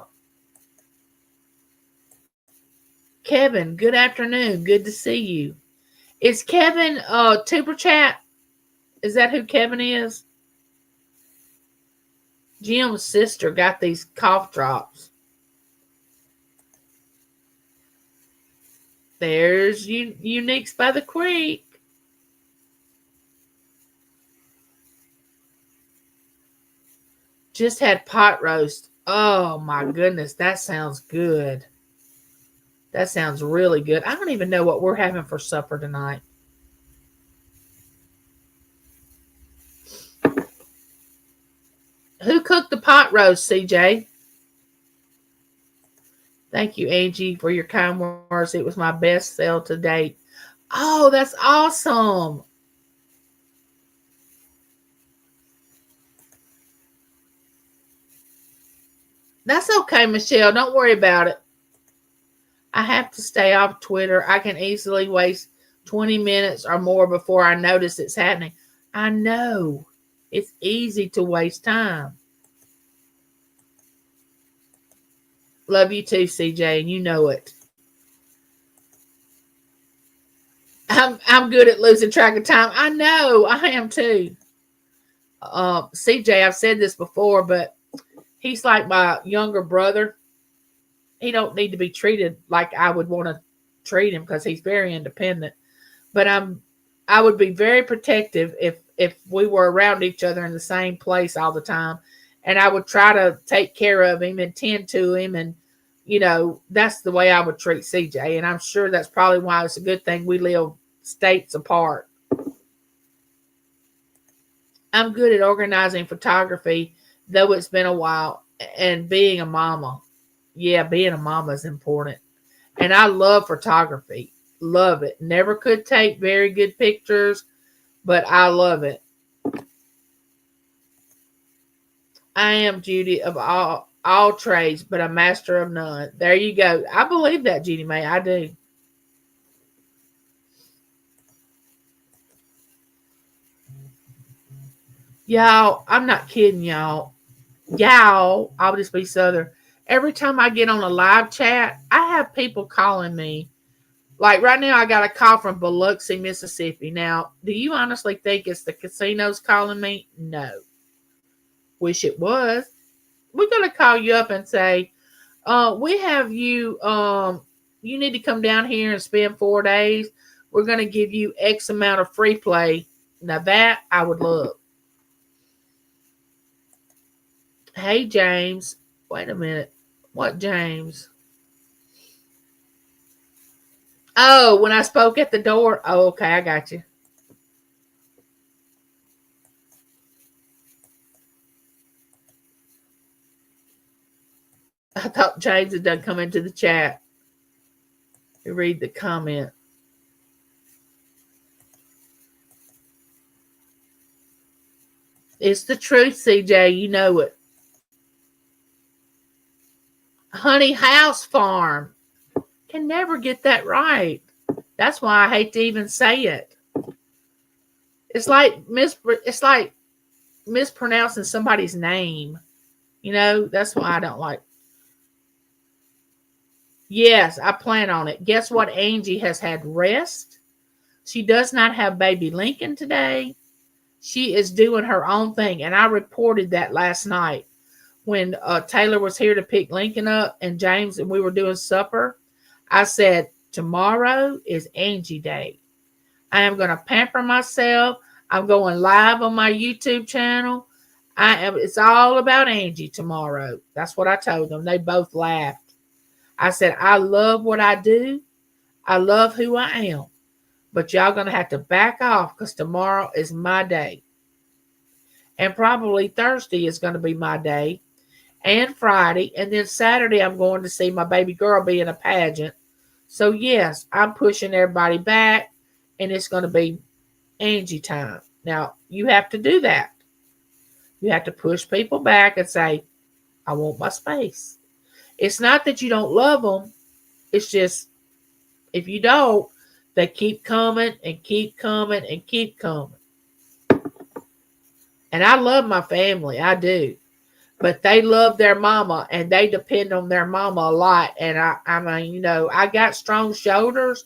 A: Kevin, good afternoon. Good to see you. Is Kevin Tuber Chat? Is that who Kevin is? Jim's sister got these cough drops. There's Uniques by the Creek. Just had pot roast. Oh my goodness, that sounds good. That sounds really good. I don't even know what we're having for supper tonight. Who cooked the pot roast, CJ? Thank you, Angie, for your kind words. It was my best sale to date. Oh, that's awesome. That's okay, Michelle. Don't worry about it. I have to stay off Twitter. I can easily waste 20 minutes or more before I notice it's happening. I know. It's easy to waste time. Love you too, CJ, and you know it. I'm good at losing track of time. I know. I am too. CJ, I've said this before, but he's like my younger brother. He don't need to be treated like I would want to treat him because he's very independent. But I would be very protective if we were around each other in the same place all the time, and I would try to take care of him and tend to him, and that's the way I would treat CJ, and I'm sure that's probably why it's a good thing we live states apart. I'm good at organizing photography, though it's been a while, and being a mama. Yeah, being a mama is important. And I love photography. Love it. Never could take very good pictures, but I love it. I am Judy of all trades, but a master of none. There you go. I believe that, Judy May. I do. Y'all, I'm not kidding y'all. Y'all, I'll just be Southern. Every time I get on a live chat, I have people calling me. Like right now, I got a call from Biloxi, Mississippi. Now, do you honestly think it's the casinos calling me? No. Wish it was. We're going to call you up and say, we have you, you need to come down here and spend 4 days. We're going to give you X amount of free play. Now that I would love. Hey, James. Wait a minute. What James? Oh, when I spoke at the door. Oh, okay. I got you. I thought James had done come into the chat. You read the comment. It's the truth, CJ. You know it. Honey House Farm. Can never get that right. That's why I hate to even say it. It's like mispronouncing somebody's name. That's why I don't like. Yes, I plan on it. Guess what? Angie has had rest. She does not have baby Lincoln today. She is doing her own thing. And I reported that last night when Taylor was here to pick Lincoln up and James and we were doing supper. I said, tomorrow is Angie Day. I am going to pamper myself. I'm going live on my YouTube channel. It's all about Angie tomorrow. That's what I told them. They both laughed. I said, I love what I do. I love who I am. But y'all going to have to back off because tomorrow is my day. And probably Thursday is going to be my day. And Friday. And then Saturday, I'm going to see my baby girl be in a pageant. So, yes, I'm pushing everybody back. And it's going to be Angie time. Now, you have to do that. You have to push people back and say, I want my space. It's not that you don't love them. It's just, if you don't, they keep coming and keep coming and keep coming. And I love my family. I do. But they love their mama and they depend on their mama a lot. And I mean, I got strong shoulders,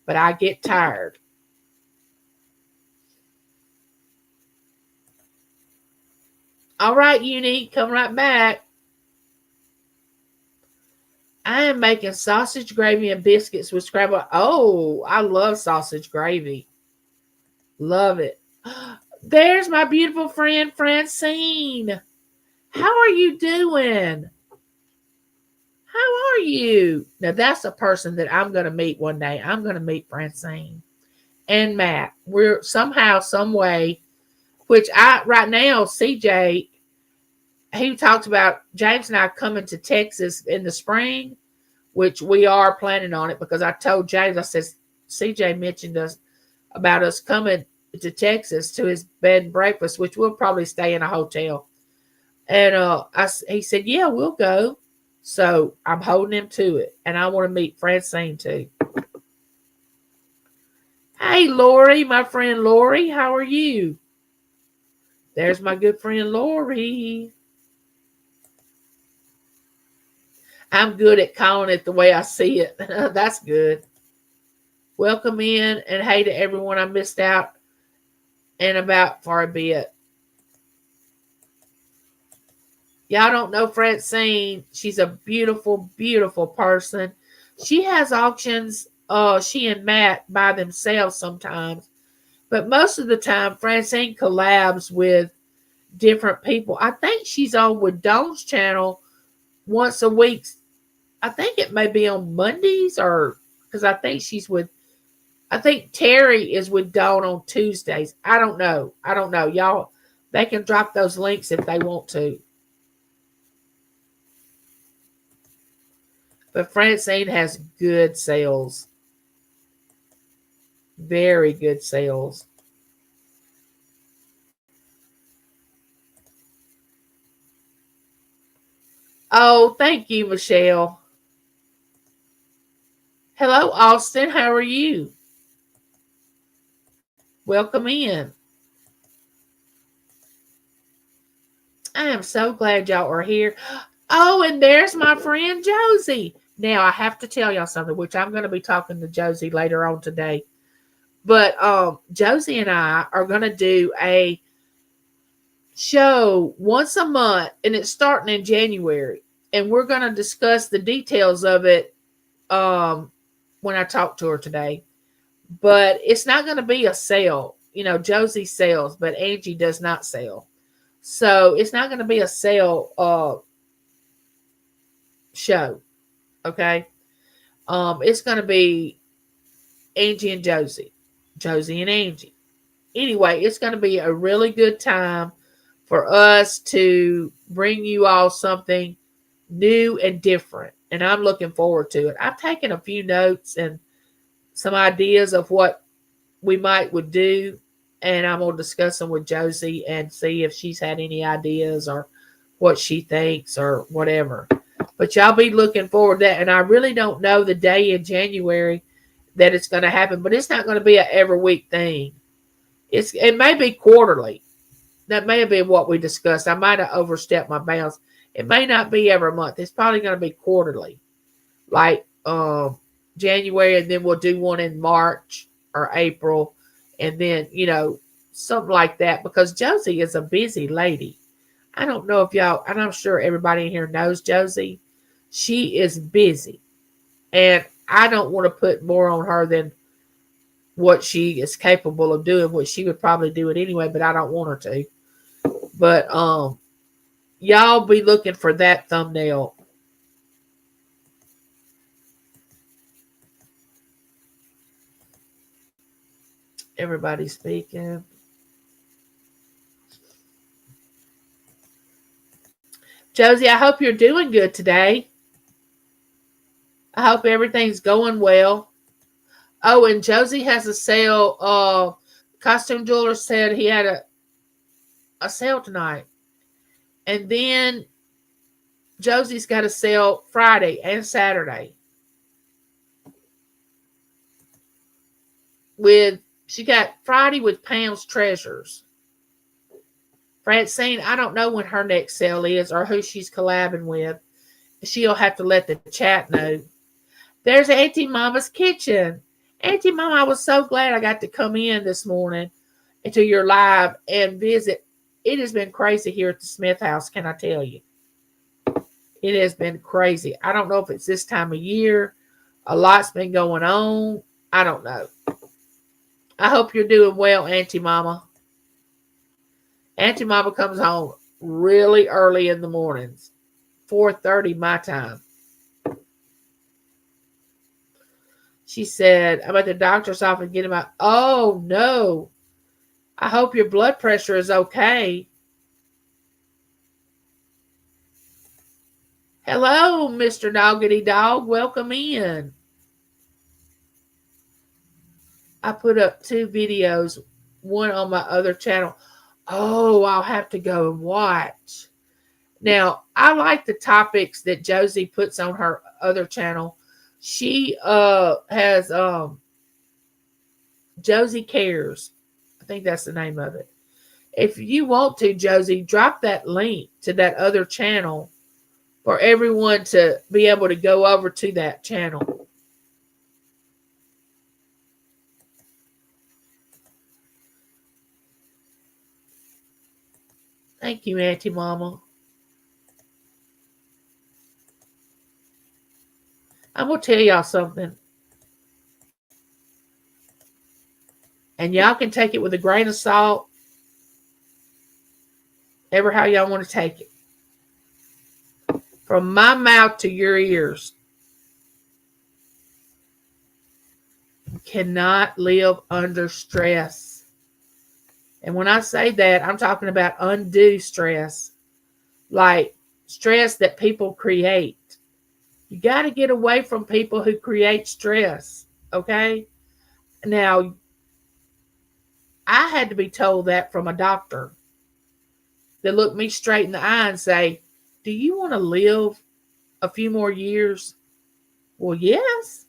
A: but I get tired. All right, Unique, come right back. I am making sausage gravy and biscuits with scrambled. Oh, I love sausage gravy. Love it. There's my beautiful friend, Francine. How are you doing? How are you? Now that's a person that I'm going to meet one day. I'm going to meet Francine and Matt. We're somehow, some way, which I right now, CJ, he talked about James and I coming to Texas in the spring, which we are planning on it because I told James, I said, CJ mentioned us about us coming to Texas to his bed and breakfast, which we'll probably stay in a hotel. And he said, yeah, we'll go. So I'm holding him to it. And I want to meet Francine too. Hey, Lori, my friend Lori, how are you? There's my good friend Lori. I'm good at calling it the way I see it. That's good. Welcome in, and hey to everyone I missed out and about for a bit. Y'all don't know Francine. She's a beautiful, beautiful person. She has auctions. She and Matt by themselves sometimes. But most of the time, Francine collabs with different people. I think she's on with Dawn's channel once a week. I think it may be on Mondays or because I think I think Terry is with Dawn on Tuesdays. I don't know. Y'all, they can drop those links if they want to. But Francine has good sales. Very good sales. Oh, thank you, Michelle. Hello, Austin. How are you? Welcome in. I am so glad y'all are here. Oh, and there's my friend Josie. Now, I have to tell y'all something, which I'm going to be talking to Josie later on today. But Josie and I are going to do a show once a month, and it's starting in January. And we're going to discuss the details of it when I talk to her today. But it's not going to be a sale. You know, Josie sells, but Angie does not sell. So it's not going to be a sale show. Okay. It's going to be Angie and Josie. Josie and Angie. Anyway, it's going to be a really good time for us to bring you all something new and different. And I'm looking forward to it. I've taken a few notes and some ideas of what we would do. And I'm going to discuss them with Josie and see if she's had any ideas or what she thinks or whatever. But y'all be looking forward to that. And I really don't know the day in January that it's going to happen. But it's not going to be an every week thing. It may be quarterly. That may have been what we discussed. I might have overstepped my bounds. It may not be every month. It's probably going to be quarterly. Like January, and then we'll do one in March or April. And then, something like that. Because Josie is a busy lady. I don't know if y'all, and I'm sure everybody in here knows Josie. She is busy. And I don't want to put more on her than what she is capable of doing, which she would probably do it anyway, but I don't want her to. But y'all be looking for that thumbnail. Everybody speaking. Josie, I hope you're doing good today. I hope everything's going well. Oh, and Josie has a sale. Costume jeweler said he had a sale tonight. And then Josie's got a sale Friday and Saturday. She got Friday with Pam's Treasures. Francine, I don't know when her next sale is or who she's collabing with. She'll have to let the chat know. There's Auntie Mama's kitchen. Auntie Mama, I was so glad I got to come in this morning into your live and visit. It has been crazy here at the Smith house, can I tell you? It has been crazy. I don't know if it's this time of year. A lot's been going on. I don't know. I hope you're doing well, Auntie Mama. Auntie Mama comes home really early in the mornings, 4:30 my time. She said, I'm at the doctor's office getting my, oh no, I hope your blood pressure is okay. Hello, Mr. Doggity Dog. Welcome in. I put up 2 videos, one on my other channel. Oh, I'll have to go and watch. Now, I like the topics that Josie puts on her other channel. She has Josie Cares. I think that's the name of it. If you want to, Josie, drop that link to that other channel for everyone to be able to go over to that channel. Thank you, Auntie Mama. I'm going to tell y'all something. And y'all can take it with a grain of salt. Ever how y'all want to take it. From my mouth to your ears. Cannot live under stress. And when I say that, I'm talking about undue stress. Like stress that people create. You got to get away from people who create stress. Okay? Now, I had to be told that from a doctor that looked me straight in the eye and say, do you want to live a few more years? Well, yes.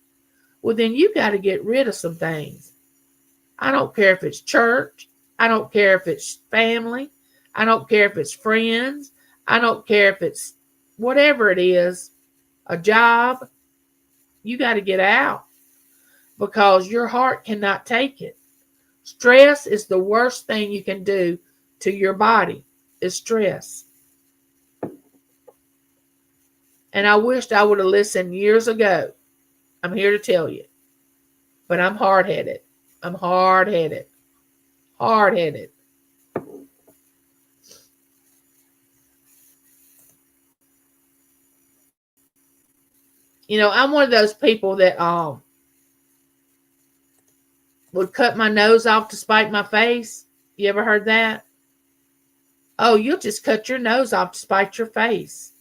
A: Well, then you got to get rid of some things. I don't care if it's church. I don't care if it's family. I don't care if it's friends. I don't care if it's whatever it is, a job. You got to get out because your heart cannot take it. Stress is the worst thing you can do to your body, is stress. And I wished I would have listened years ago. I'm here to tell you. But I'm hard-headed. I'm hard-headed. Hard-headed. You know, I'm one of those people that would cut my nose off to spite my face. You ever heard that? Oh, you'll just cut your nose off to spite your face.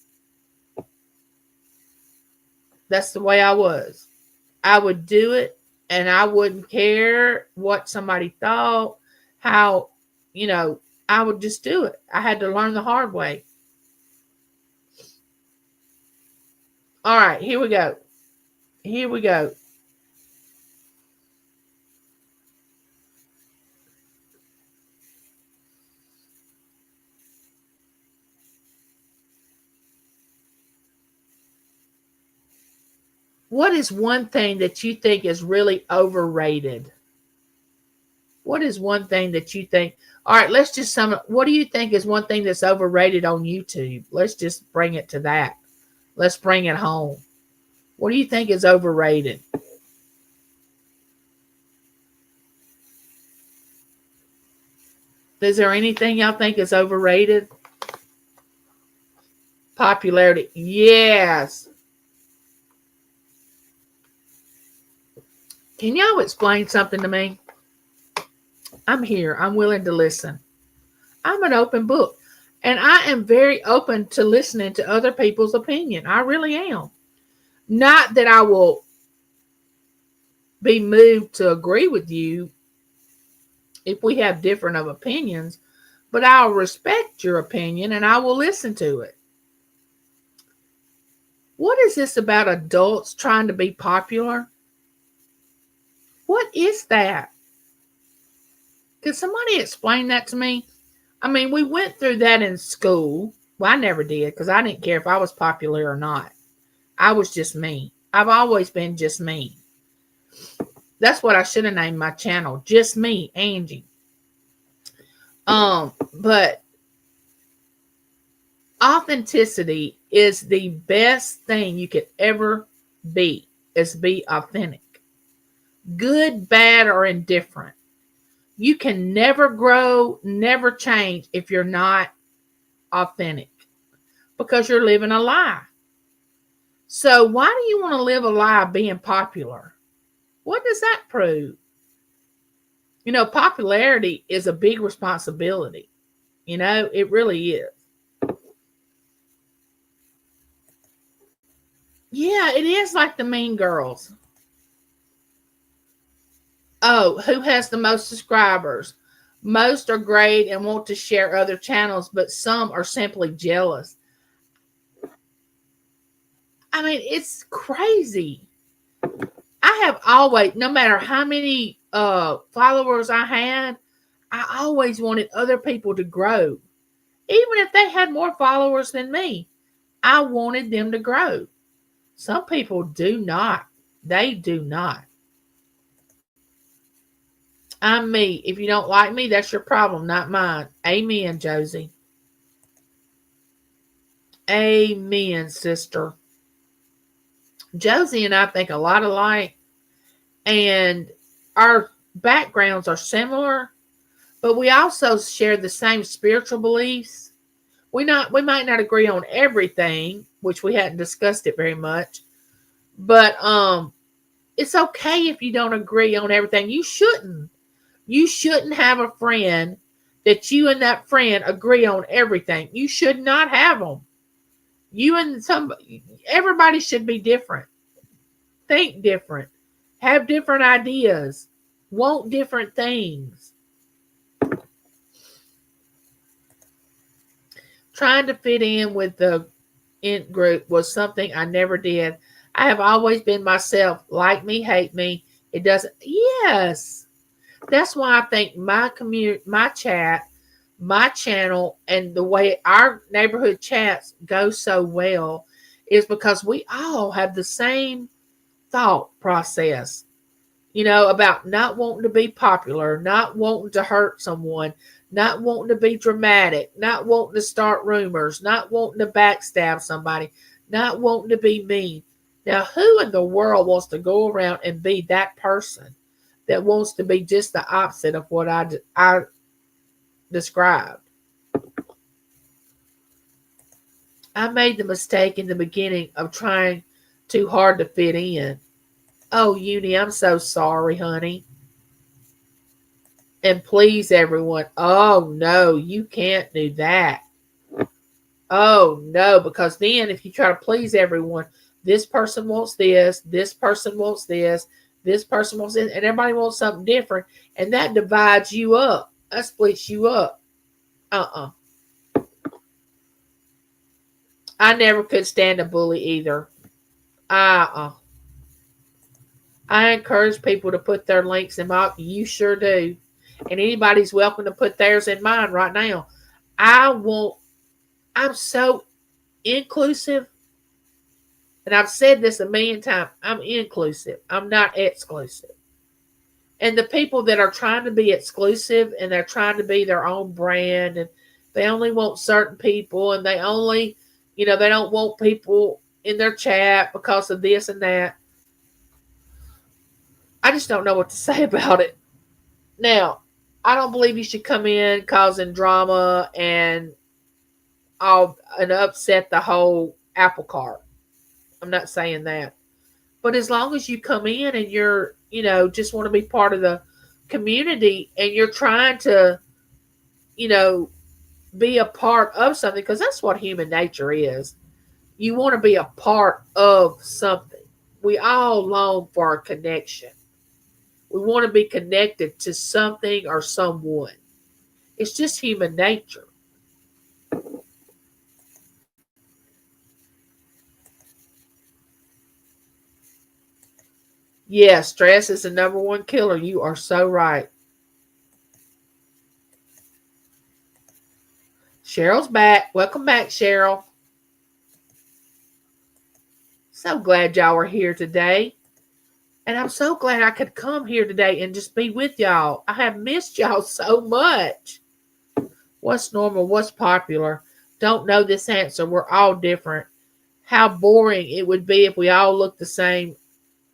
A: That's the way I was. I would do it and I wouldn't care what somebody thought, how, I would just do it. I had to learn the hard way. All right, here we go. Here we go. What is one thing that you think is really overrated? What is one thing that you think? All right, let's just sum up. What do you think is one thing that's overrated on YouTube? Let's just bring it to that. Let's bring it home. What do you think is overrated? Is there anything y'all think is overrated? Popularity. Yes. Can y'all explain something to me? I'm here. I'm willing to listen. I'm an open book. And I am very open to listening to other people's opinion. I really am. Not that I will be moved to agree with you if we have different of opinions, but I'll respect your opinion and I will listen to it. What is this about adults trying to be popular? What is that? Could somebody explain that to me? I mean, we went through that in school. Well, I never did because I didn't care if I was popular or not. I was just me. I've always been just me. That's what I should have named my channel. Just me, Angie. But authenticity is the best thing you could ever be, is be authentic. Good, bad, or indifferent. You can never grow, never change if you're not authentic because you're living a lie. So why do you want to live a lie being popular? What does that prove? Popularity is a big responsibility. It really is. Yeah, it is like the Mean Girls. Oh, who has the most subscribers? Most are great and want to share other channels, but some are simply jealous. I mean, it's crazy. I have always, no matter how many followers I had, I always wanted other people to grow. Even if they had more followers than me, I wanted them to grow. Some people do not. They do not. I'm me. If you don't like me, that's your problem, not mine. Amen, Josie. Amen, sister. Josie and I think a lot alike, and our backgrounds are similar, but we also share the same spiritual beliefs. We might not agree on everything, which we hadn't discussed it very much, but it's okay if you don't agree on everything. You shouldn't. You shouldn't have a friend that you and that friend agree on everything. You should not have them. Everybody should be different. Think different. Have different ideas. Want different things. Trying to fit in with the in group was something I never did. I have always been myself. Like me, hate me. It doesn't. Yes. That's why I think my community, my chat, my channel, and the way our neighborhood chats go so well is because we all have the same thought process, about not wanting to be popular, not wanting to hurt someone, not wanting to be dramatic, not wanting to start rumors, not wanting to backstab somebody, not wanting to be mean. Now, who in the world wants to go around and be that person that wants to be just the opposite of what I described? I made the mistake in the beginning of trying too hard to fit in. Oh, Uni, I'm so sorry, honey. And please everyone. Oh, no, you can't do that. Oh, no, because then if you try to please everyone, this person wants this person wants this person wants this, and everybody wants something different, and that divides you up. That splits you up. I never could stand a bully either. I encourage people to put their links in my. You sure do, and anybody's welcome to put theirs in mine right now. I'm so inclusive, and I've said this a million times. I'm inclusive. I'm not exclusive. And the people that are trying to be exclusive and they're trying to be their own brand, and they only want certain people, and they only, they don't want people in their chat because of this and that. I just don't know what to say about it. Now, I don't believe you should come in causing drama and upset the whole apple cart. I'm not saying that. But as long as you come in and you're, just want to be part of the community, and you're trying to, be a part of something, because that's what human nature is. You want to be a part of something. We all long for a connection. We want to be connected to something or someone. It's just human nature. Yeah, stress is the number one killer. You are so right. Cheryl's back. Welcome back, Cheryl. So glad y'all are here today. And I'm so glad I could come here today and just be with y'all. I have missed y'all so much. What's normal? What's popular? Don't know this answer. We're all different. How boring it would be if we all looked the same,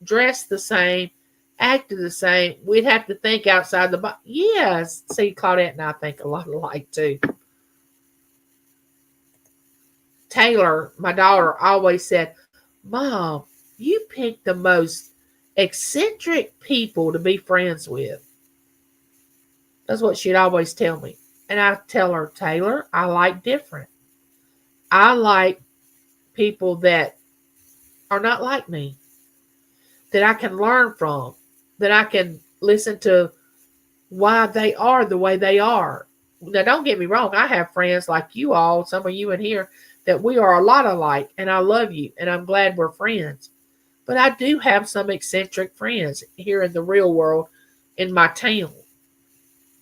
A: dressed the same, acted the same. We'd have to think outside the box. Yes. See, Claudette and I think a lot alike too. Taylor, my daughter, always said, Mom, you picked the most eccentric people to be friends with. That's what she'd always tell me. And I tell her, Taylor, I like different. I like people that are not like me, that I can learn from, that I can listen to why they are the way they are. Now, don't get me wrong. I have friends like you all, some of you in here, that we are a lot alike, and I love you, and I'm glad we're friends. But I do have some eccentric friends here in the real world in my town.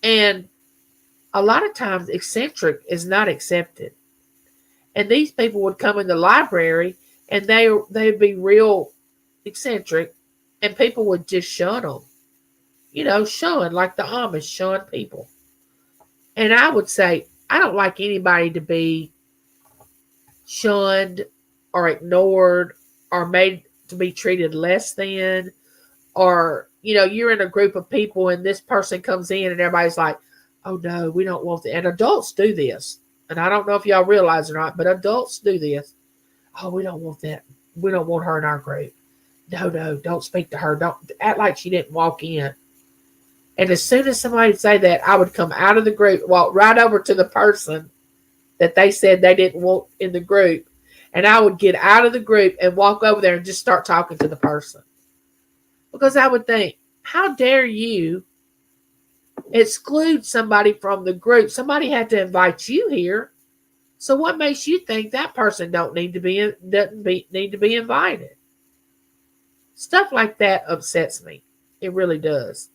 A: And a lot of times, eccentric is not accepted. And these people would come in the library, and they'd be real eccentric, and people would just shun them. Shun, like the Amish shun people. And I would say, I don't like anybody to be shunned or ignored or made to be treated less than, or, you're in a group of people and this person comes in and everybody's like, oh no, we don't want that. And adults do this. And I don't know if y'all realize it or not, but adults do this. Oh, we don't want that. We don't want her in our group. No, don't speak to her. Don't act like she didn't walk in. And as soon as somebody would say that, I would come out of the group, walk right over to the person that they said they didn't want in the group. And I would get out of the group and walk over there and just start talking to the person. Because I would think, how dare you exclude somebody from the group? Somebody had to invite you here. So what makes you think that person doesn't need to be invited? Stuff like that upsets me. It really does.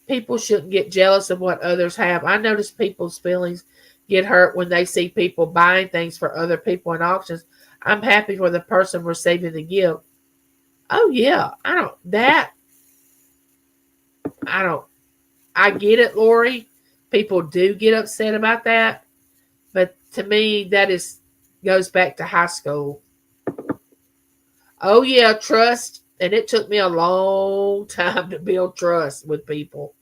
A: People shouldn't get jealous of what others have. I notice people's feelings get hurt when they see people buying things for other people in auctions. I'm happy for the person receiving the gift. Oh yeah, I get it, Lori. People do get upset about that. But to me, goes back to high school. Oh yeah, trust. And it took me a long time to build trust with people.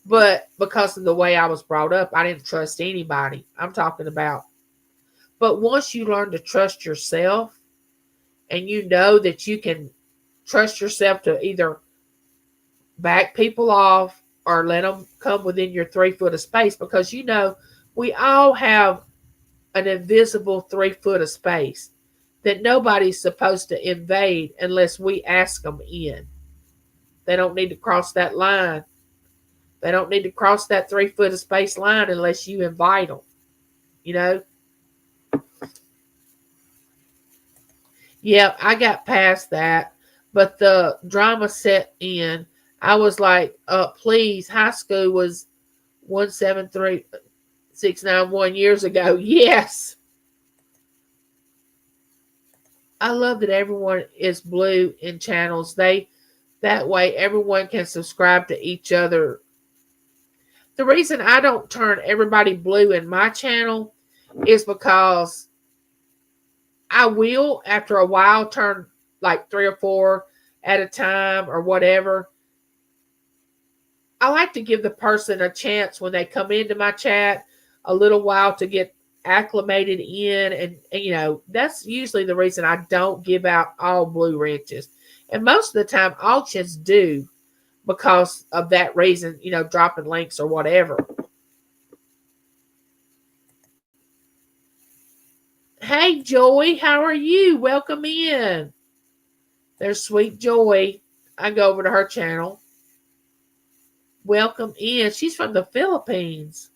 A: But because of the way I was brought up, I didn't trust anybody. I'm talking about. But once you learn to trust yourself, and you know that you can trust yourself to either back people off or let them come within your 3 foot of space, because we all have an invisible 3 foot of space that nobody's supposed to invade unless we ask them in. They don't need to cross that line. They don't need to cross that 3 foot of space line unless you invite them. Yeah, I got past that, but the drama set in. I was like, please, high school was 173691 years ago. Yes. I love that everyone is blue in channels. That way everyone can subscribe to each other. The reason I don't turn everybody blue in my channel is because I will, after a while, turn like 3 or 4 at a time or whatever. I like to give the person a chance when they come into my chat a little while to get acclimated in. And that's usually the reason I don't give out all blue wrenches. And most of the time, auctions do because of that reason, dropping links or whatever. Hey, Joy, how are you? Welcome in. There's Sweet Joy. I go over to her channel. Welcome in. She's from the Philippines.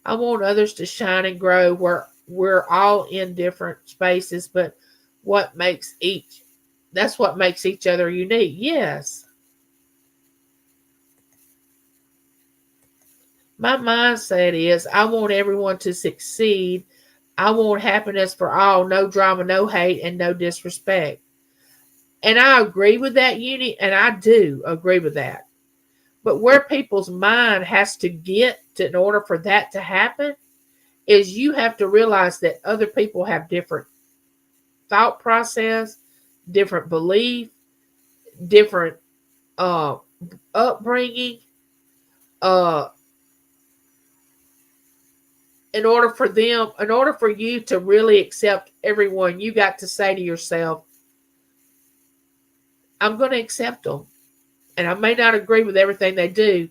A: I want others to shine and grow. We're all in different spaces, but that's what makes each other unique. Yes. My mindset is I want everyone to succeed. I want happiness for all, no drama, no hate, and no disrespect. And I agree with that, Uni, and I do agree with that. But where people's mind has to get to, in order for that to happen, is you have to realize that other people have different thought process, different belief, different upbringing, uh, in order for you to really accept everyone, you got to say to yourself, I'm going to accept them. And I may not agree with everything they do,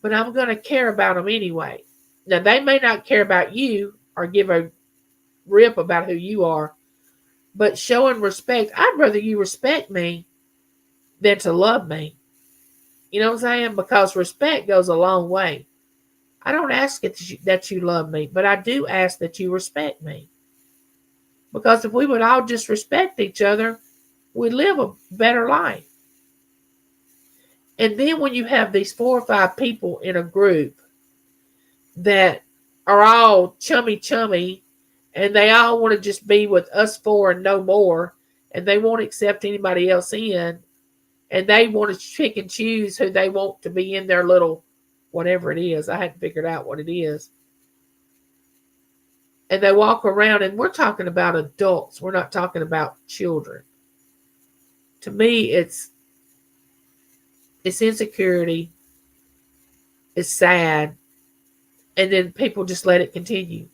A: but I'm going to care about them anyway. Now, they may not care about you or give a rip about who you are, but showing respect, I'd rather you respect me than to love me. You know what I'm saying? Because respect goes a long way. I don't ask that you love me, but I do ask that you respect me. Because if we would all just respect each other, we'd live a better life. And then when you have these 4 or 5 people in a group that are all chummy and they all want to just be with us 4 and no more, and they won't accept anybody else in, and they want to pick and choose who they want to be in their little whatever it is. I hadn't figured out what it is. And they walk around, and we're talking about adults. We're not talking about children. To me, it's insecurity. It's sad. And then people just let it continue.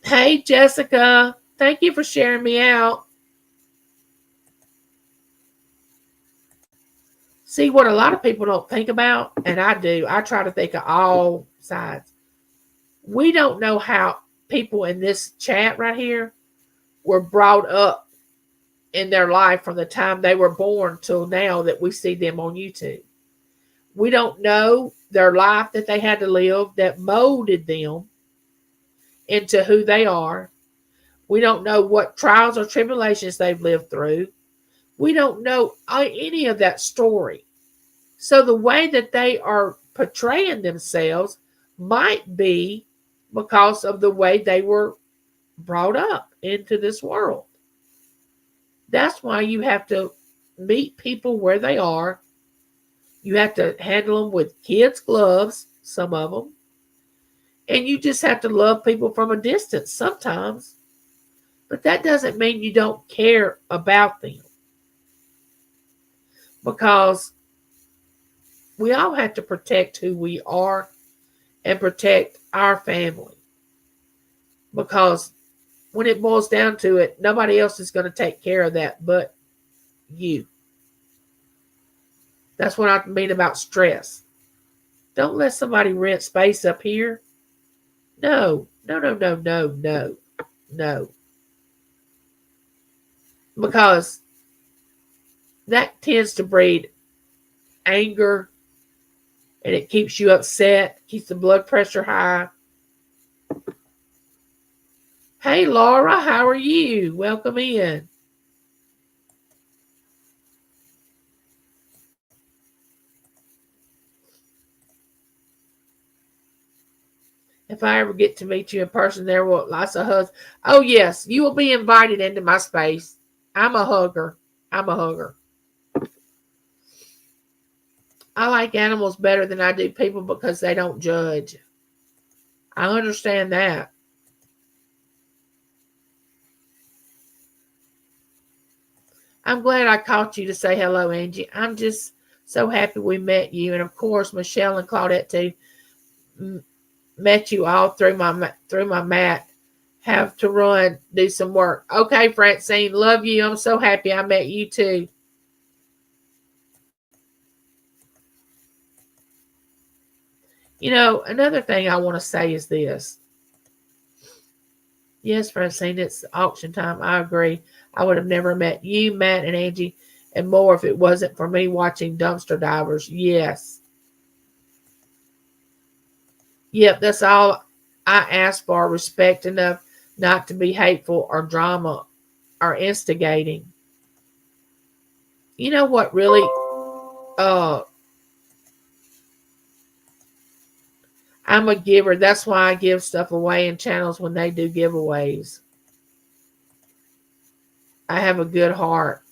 A: Hey, Jessica. Thank you for sharing me out. See, what a lot of people don't think about, and I do, I try to think of all sides. We don't know how people in this chat right here were brought up in their life from the time they were born till now that we see them on YouTube. We don't know their life that they had to live that molded them into who they are. We don't know what trials or tribulations they've lived through. We don't know any of that story. So the way that they are portraying themselves might be because of the way they were brought up into this world. That's why you have to meet people where they are. You have to handle them with kids' gloves, some of them. And you just have to love people from a distance sometimes. But that doesn't mean you don't care about them. Because we all have to protect who we are and protect our family. Because when it boils down to it, nobody else is going to take care of that but you. That's what I mean about stress. Don't let somebody rent space up here. No. Because that tends to breed anger, and it keeps you upset, keeps the blood pressure high. Hey, Laura, how are you? Welcome in. If I ever get to meet you in person, there will lots of hugs. Oh, yes, you will be invited into my space. I'm a hugger. I like animals better than I do people because they don't judge. I understand that. I'm glad I caught you to say hello, Angie. I'm just so happy we met you. And of course, Michelle and Claudette too. Met you all through my mat. Have to run, do some work. Okay, Francine, love you. I'm so happy I met you too. You know, another thing I want to say is this. Yes, Francine, it's auction time. I agree. I would have never met you, Matt, and Angie, and more if it wasn't for me watching Dumpster Divers. Yes. Yep, that's all I ask for. Respect enough not to be hateful or drama or instigating. You know what really I'm a giver. That's why I give stuff away in channels when they do giveaways. I have a good heart.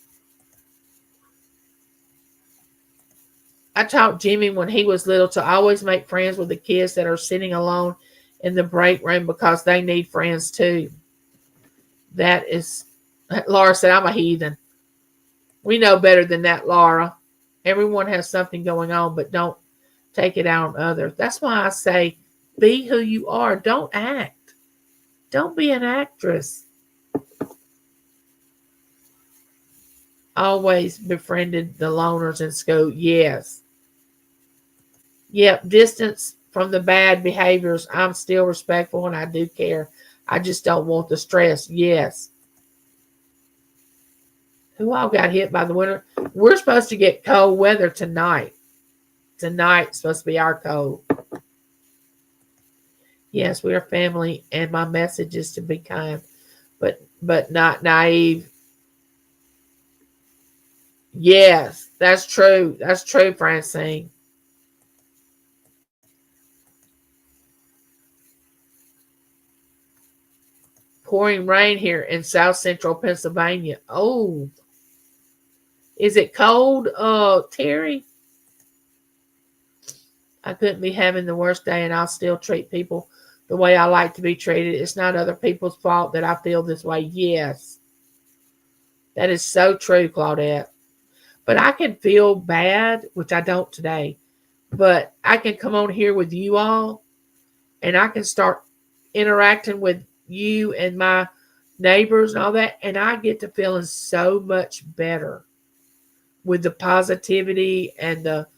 A: I taught Jimmy when he was little to always make friends with the kids that are sitting alone in the break room because they need friends too. That is, Laura said, I'm a heathen. We know better than that, Laura. Everyone has something going on, but don't take it out on others. That's why I say, be who you are. Don't act. Don't be an actress. Always befriended the loners in school. Yes. Yep. Distance from the bad behaviors. I'm still respectful and I do care. I just don't want the stress. Yes. Who all got hit by the winter? We're supposed to get cold weather tonight. Tonight's supposed to be our cold. Yes, we are family, and my message is to be kind, but not naive. Yes, that's true. That's true, Francine. Pouring rain here in South Central Pennsylvania. Oh, is it cold, Terry? I couldn't be having the worst day, and I'll still treat people the way I like to be treated. It's not other people's fault that I feel this way. Yes, that is so true, Claudette. But I can feel bad, which I don't today. But I can come on here with you all, and I can start interacting with you and my neighbors and all that, and I get to feeling so much better with the positivity and the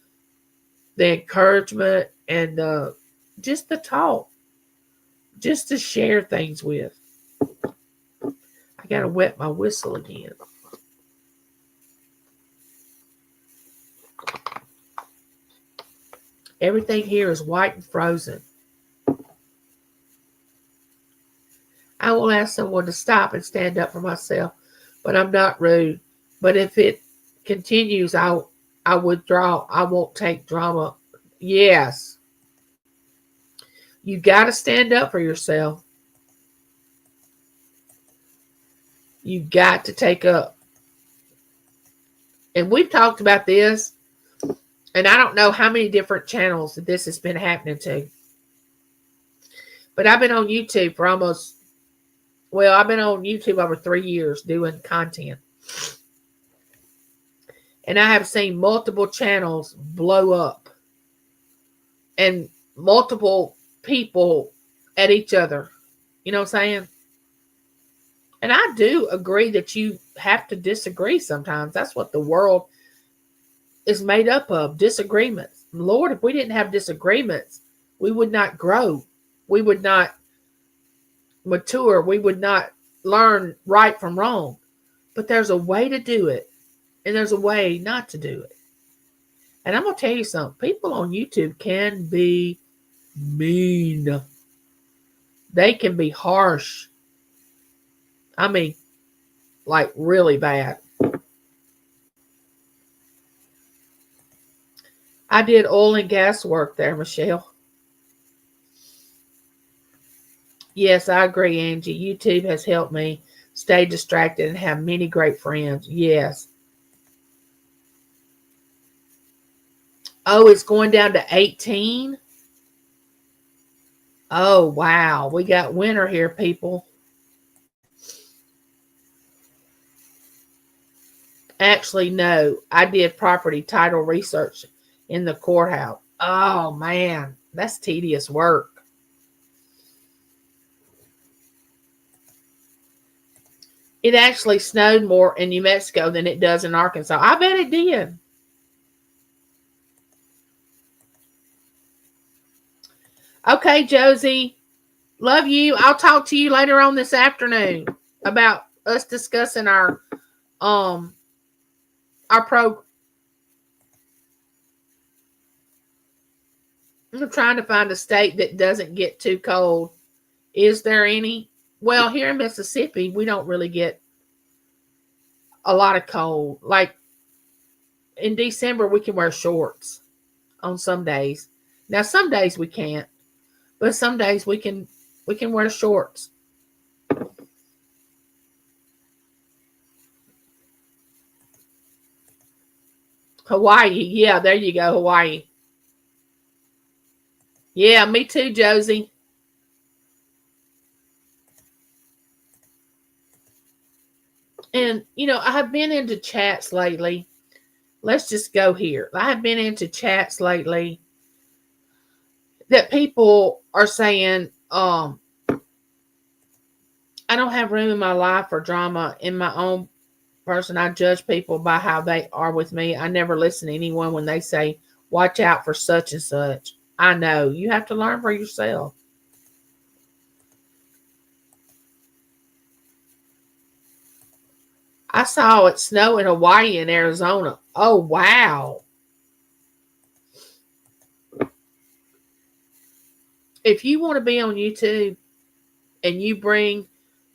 A: encouragement and just the talk, just to share things with. I gotta wet my whistle again. Everything here is white and frozen. I will ask someone to stop and stand up for myself, but I'm not rude. But if it continues, I withdraw. I won't take drama. Yes. You got to stand up for yourself. You got to take up. And we've talked about this, and I don't know how many different channels that this has been happening to. But I've been on YouTube for I've been on YouTube over 3 years doing content. And I have seen multiple channels blow up. And multiple people at each other. You know what I'm saying? And I do agree that you have to disagree sometimes. That's what the world is made up of, disagreements. Lord, if we didn't have disagreements, we would not grow. We would not mature. We would not learn right from wrong. But there's a way to do it, and there's a way not to do it. And I'm going to tell you something. People on YouTube can be mean. They can be harsh. I mean, like really bad. I did oil and gas work there, Michelle. Yes, I agree, Angie. YouTube has helped me stay distracted and have many great friends. Yes. Oh, it's going down to 18? Oh, wow. We got winter here, people. Actually, no. I did property title research in the courthouse. Oh, man. That's tedious work. It actually snowed more in New Mexico than it does in Arkansas. I bet it did. Okay, Josie. Love you. I'll talk to you later on this afternoon about us discussing our program. I'm trying to find a state that doesn't get too cold. Is there any? Well, here in Mississippi, we don't really get a lot of cold. Like in December, we can wear shorts on some days. Now, some days we can't, but some days we can wear shorts. Hawaii. Yeah, there you go, Hawaii. Yeah, me too, Josie. I have been into chats lately. Let's just go here. I have been into chats lately that people are saying, I don't have room in my life for drama in my own person. I judge people by how they are with me. I never listen to anyone when they say, watch out for such and such. I know. You have to learn for yourself. I saw it snow in Hawaii and Arizona. Oh, wow. If you want to be on YouTube and you bring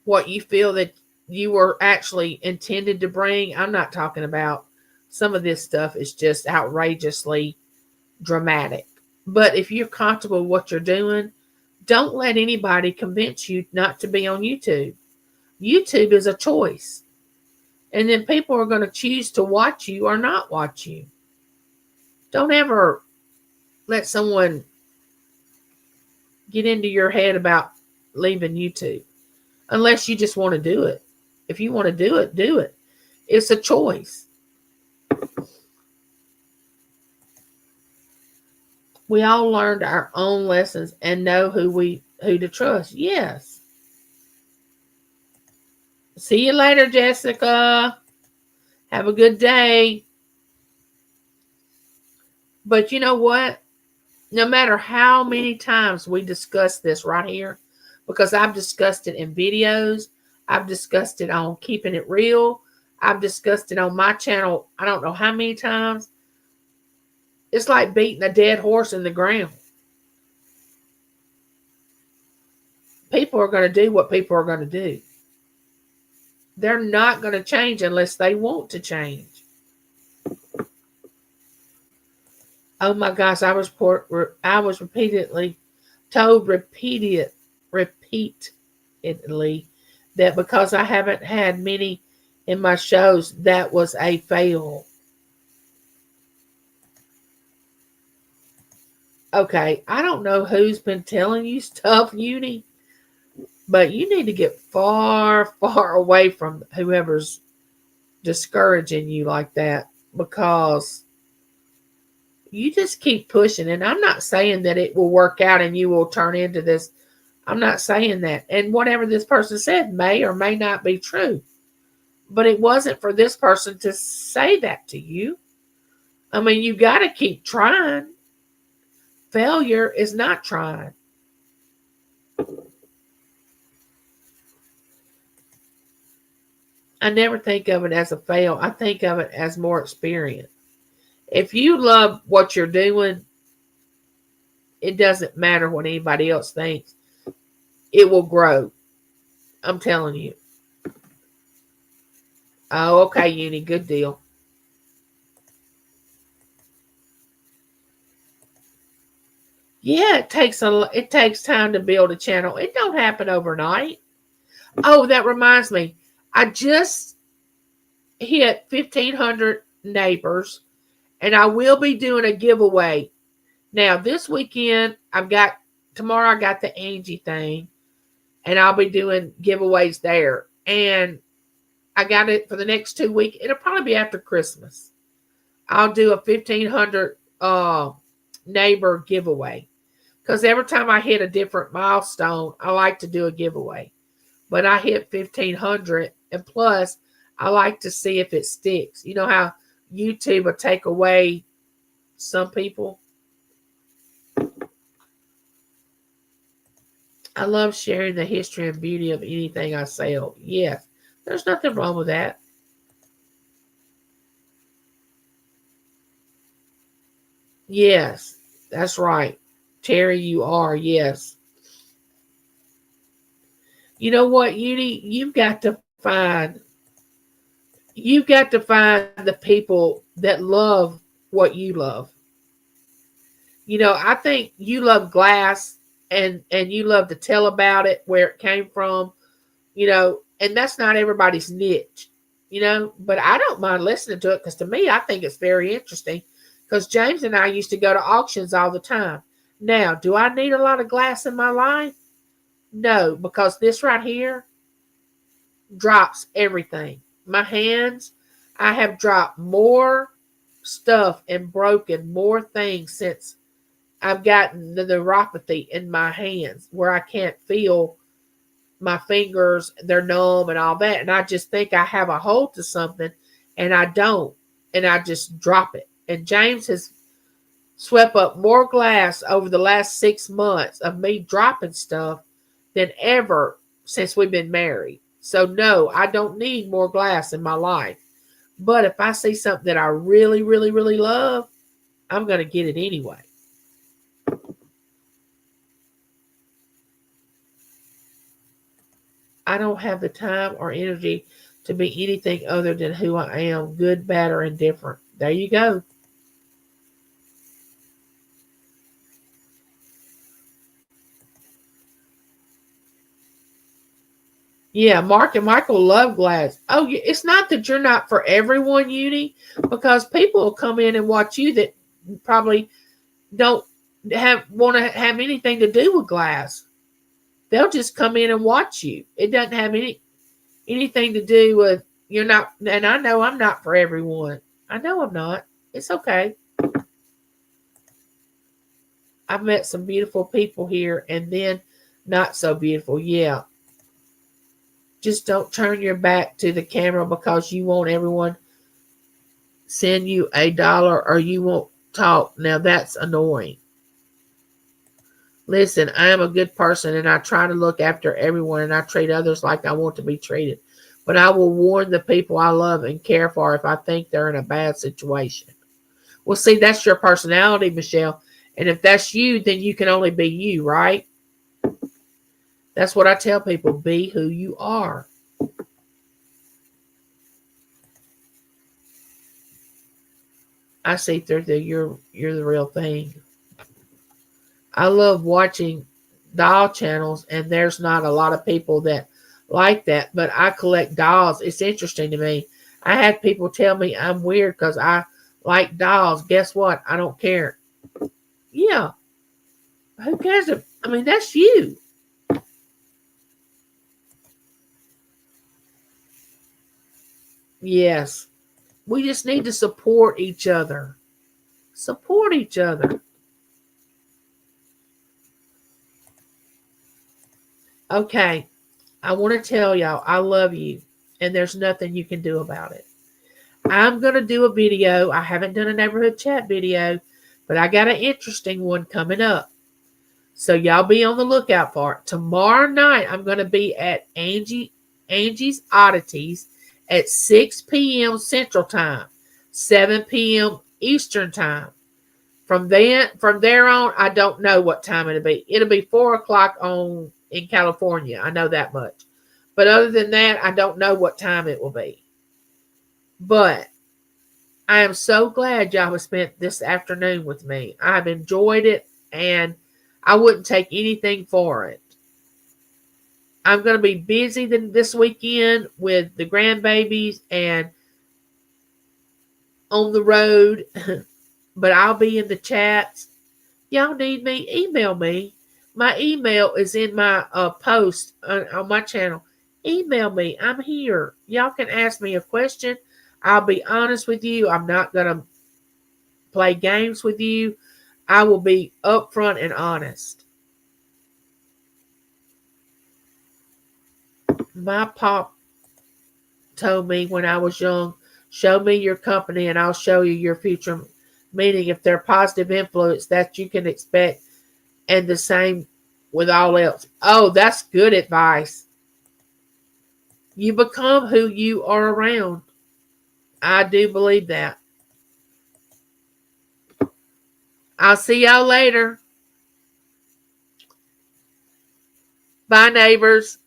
A: what you feel that you were actually intended to bring, I'm not talking about some of this stuff is just outrageously dramatic. But if you're comfortable with what you're doing, don't let anybody convince you not to be on YouTube. YouTube is a choice. And then people are going to choose to watch you or not watch you. Don't ever let someone get into your head about leaving YouTube unless you just want to do it. If you want to do it, do it. It's a choice. We all learned our own lessons and know who to trust. Yes. See you later, Jessica. Have a good day. But you know what? No matter how many times we discuss this right here, because I've discussed it in videos, I've discussed it on Keeping It Real, I've discussed it on my channel, I don't know how many times. It's like beating a dead horse in the ground. People are going to do what people are going to do. They're not going to change unless they want to change. Oh my gosh, I was repeatedly told repeatedly that because I haven't had many in my shows, that was a fail. Okay, I don't know who's been telling you stuff, Uni, but you need to get far, far away from whoever's discouraging you like that, because you just keep pushing. And I'm not saying that it will work out and you will turn into this. I'm not saying that. And whatever this person said may or may not be true. But it wasn't for this person to say that to you. I mean, you got to keep trying. Failure is not trying. I never think of it as a fail. I think of it as more experience. If you love what you're doing, it doesn't matter what anybody else thinks. It will grow. I'm telling you. Oh, okay, Uni. Good deal. Yeah, it takes time to build a channel. It don't happen overnight. Oh, that reminds me. I just hit 1,500 neighbors, and I will be doing a giveaway. Now, this weekend, tomorrow I got the Angie thing, and I'll be doing giveaways there. And I got it for the next 2 weeks. It'll probably be after Christmas. I'll do a 1,500 neighbor giveaway. Because every time I hit a different milestone, I like to do a giveaway. But I hit 1,500, and plus, I like to see if it sticks. You know how YouTube will take away some people? I love sharing the history and beauty of anything I sell. Yes, there's nothing wrong with that. Yes, that's right. Terry, you are. Yes. You know what, Uni? You've got to find the people that love what you love. I think you love glass, and you love to tell about it, where it came from, and that's not everybody's niche, but I don't mind listening to it, because to me, I think it's very interesting, because James and I used to go to auctions all the time. Now, do I need a lot of glass in my life? No, because this right here drops everything. my hands, I have dropped more stuff and broken more things since I've gotten the neuropathy in my hands where I can't feel my fingers, they're numb and all that. And I just think I have a hold to something and I don't. And I just drop it. And James has swept up more glass over the last 6 months of me dropping stuff than ever since we've been married. So, no, I don't need more glass in my life. But if I see something that I really, really, really love, I'm going to get it anyway. I don't have the time or energy to be anything other than who I am, good, bad, or indifferent. There you go. Yeah, Mark and Michael love glass. Oh, it's not that you're not for everyone, Uni, because people will come in and watch you that probably don't have want to have anything to do with glass. They'll just come in and watch you. It doesn't have anything to do with you're not. And I know I'm not for everyone. I know I'm not. It's okay. I've met some beautiful people here, and then not so beautiful. Yeah, just don't turn your back to the camera because you want everyone send you $1 or you won't talk. Now that's annoying. Listen, I am a good person and I try to look after everyone and I treat others like I want to be treated. But I will warn the people I love and care for if I think they're in a bad situation. Well, see, that's your personality, Michelle. And if that's you, then you can only be you, right? That's what I tell people. Be who you are. I see through the you're the real thing. I love watching doll channels, and there's not a lot of people that like that, but I collect dolls. It's interesting to me. I had people tell me I'm weird because I like dolls. Guess what? I don't care. Yeah, who cares? I mean, that's you. Yes, we just need to support each other. Support each other. Okay, I want to tell y'all I love you, and there's nothing you can do about it. I'm going to do a video. I haven't done a neighborhood chat video, but I got an interesting one coming up. So y'all be on the lookout for it. Tomorrow night, I'm going to be at Angie's Oddities at 6 p.m. Central Time, 7 p.m. Eastern Time. From there on, I don't know what time it'll be. It'll be 4 o'clock in California. I know that much. But other than that, I don't know what time it will be. But I am so glad y'all have spent this afternoon with me. I've enjoyed it, and I wouldn't take anything for it. I'm going to be busy this weekend with the grandbabies and on the road, but I'll be in the chats. Y'all need me? Email me. My email is in my post on my channel. Email me. I'm here. Y'all can ask me a question. I'll be honest with you. I'm not going to play games with you. I will be upfront and honest. My pop told me when I was young, show me your company and I'll show you your future. Meaning if they're positive influence, that you can expect, and the same with all else. Oh, that's good advice. You become who you are around. I do believe that. I'll see y'all later. Bye, neighbors.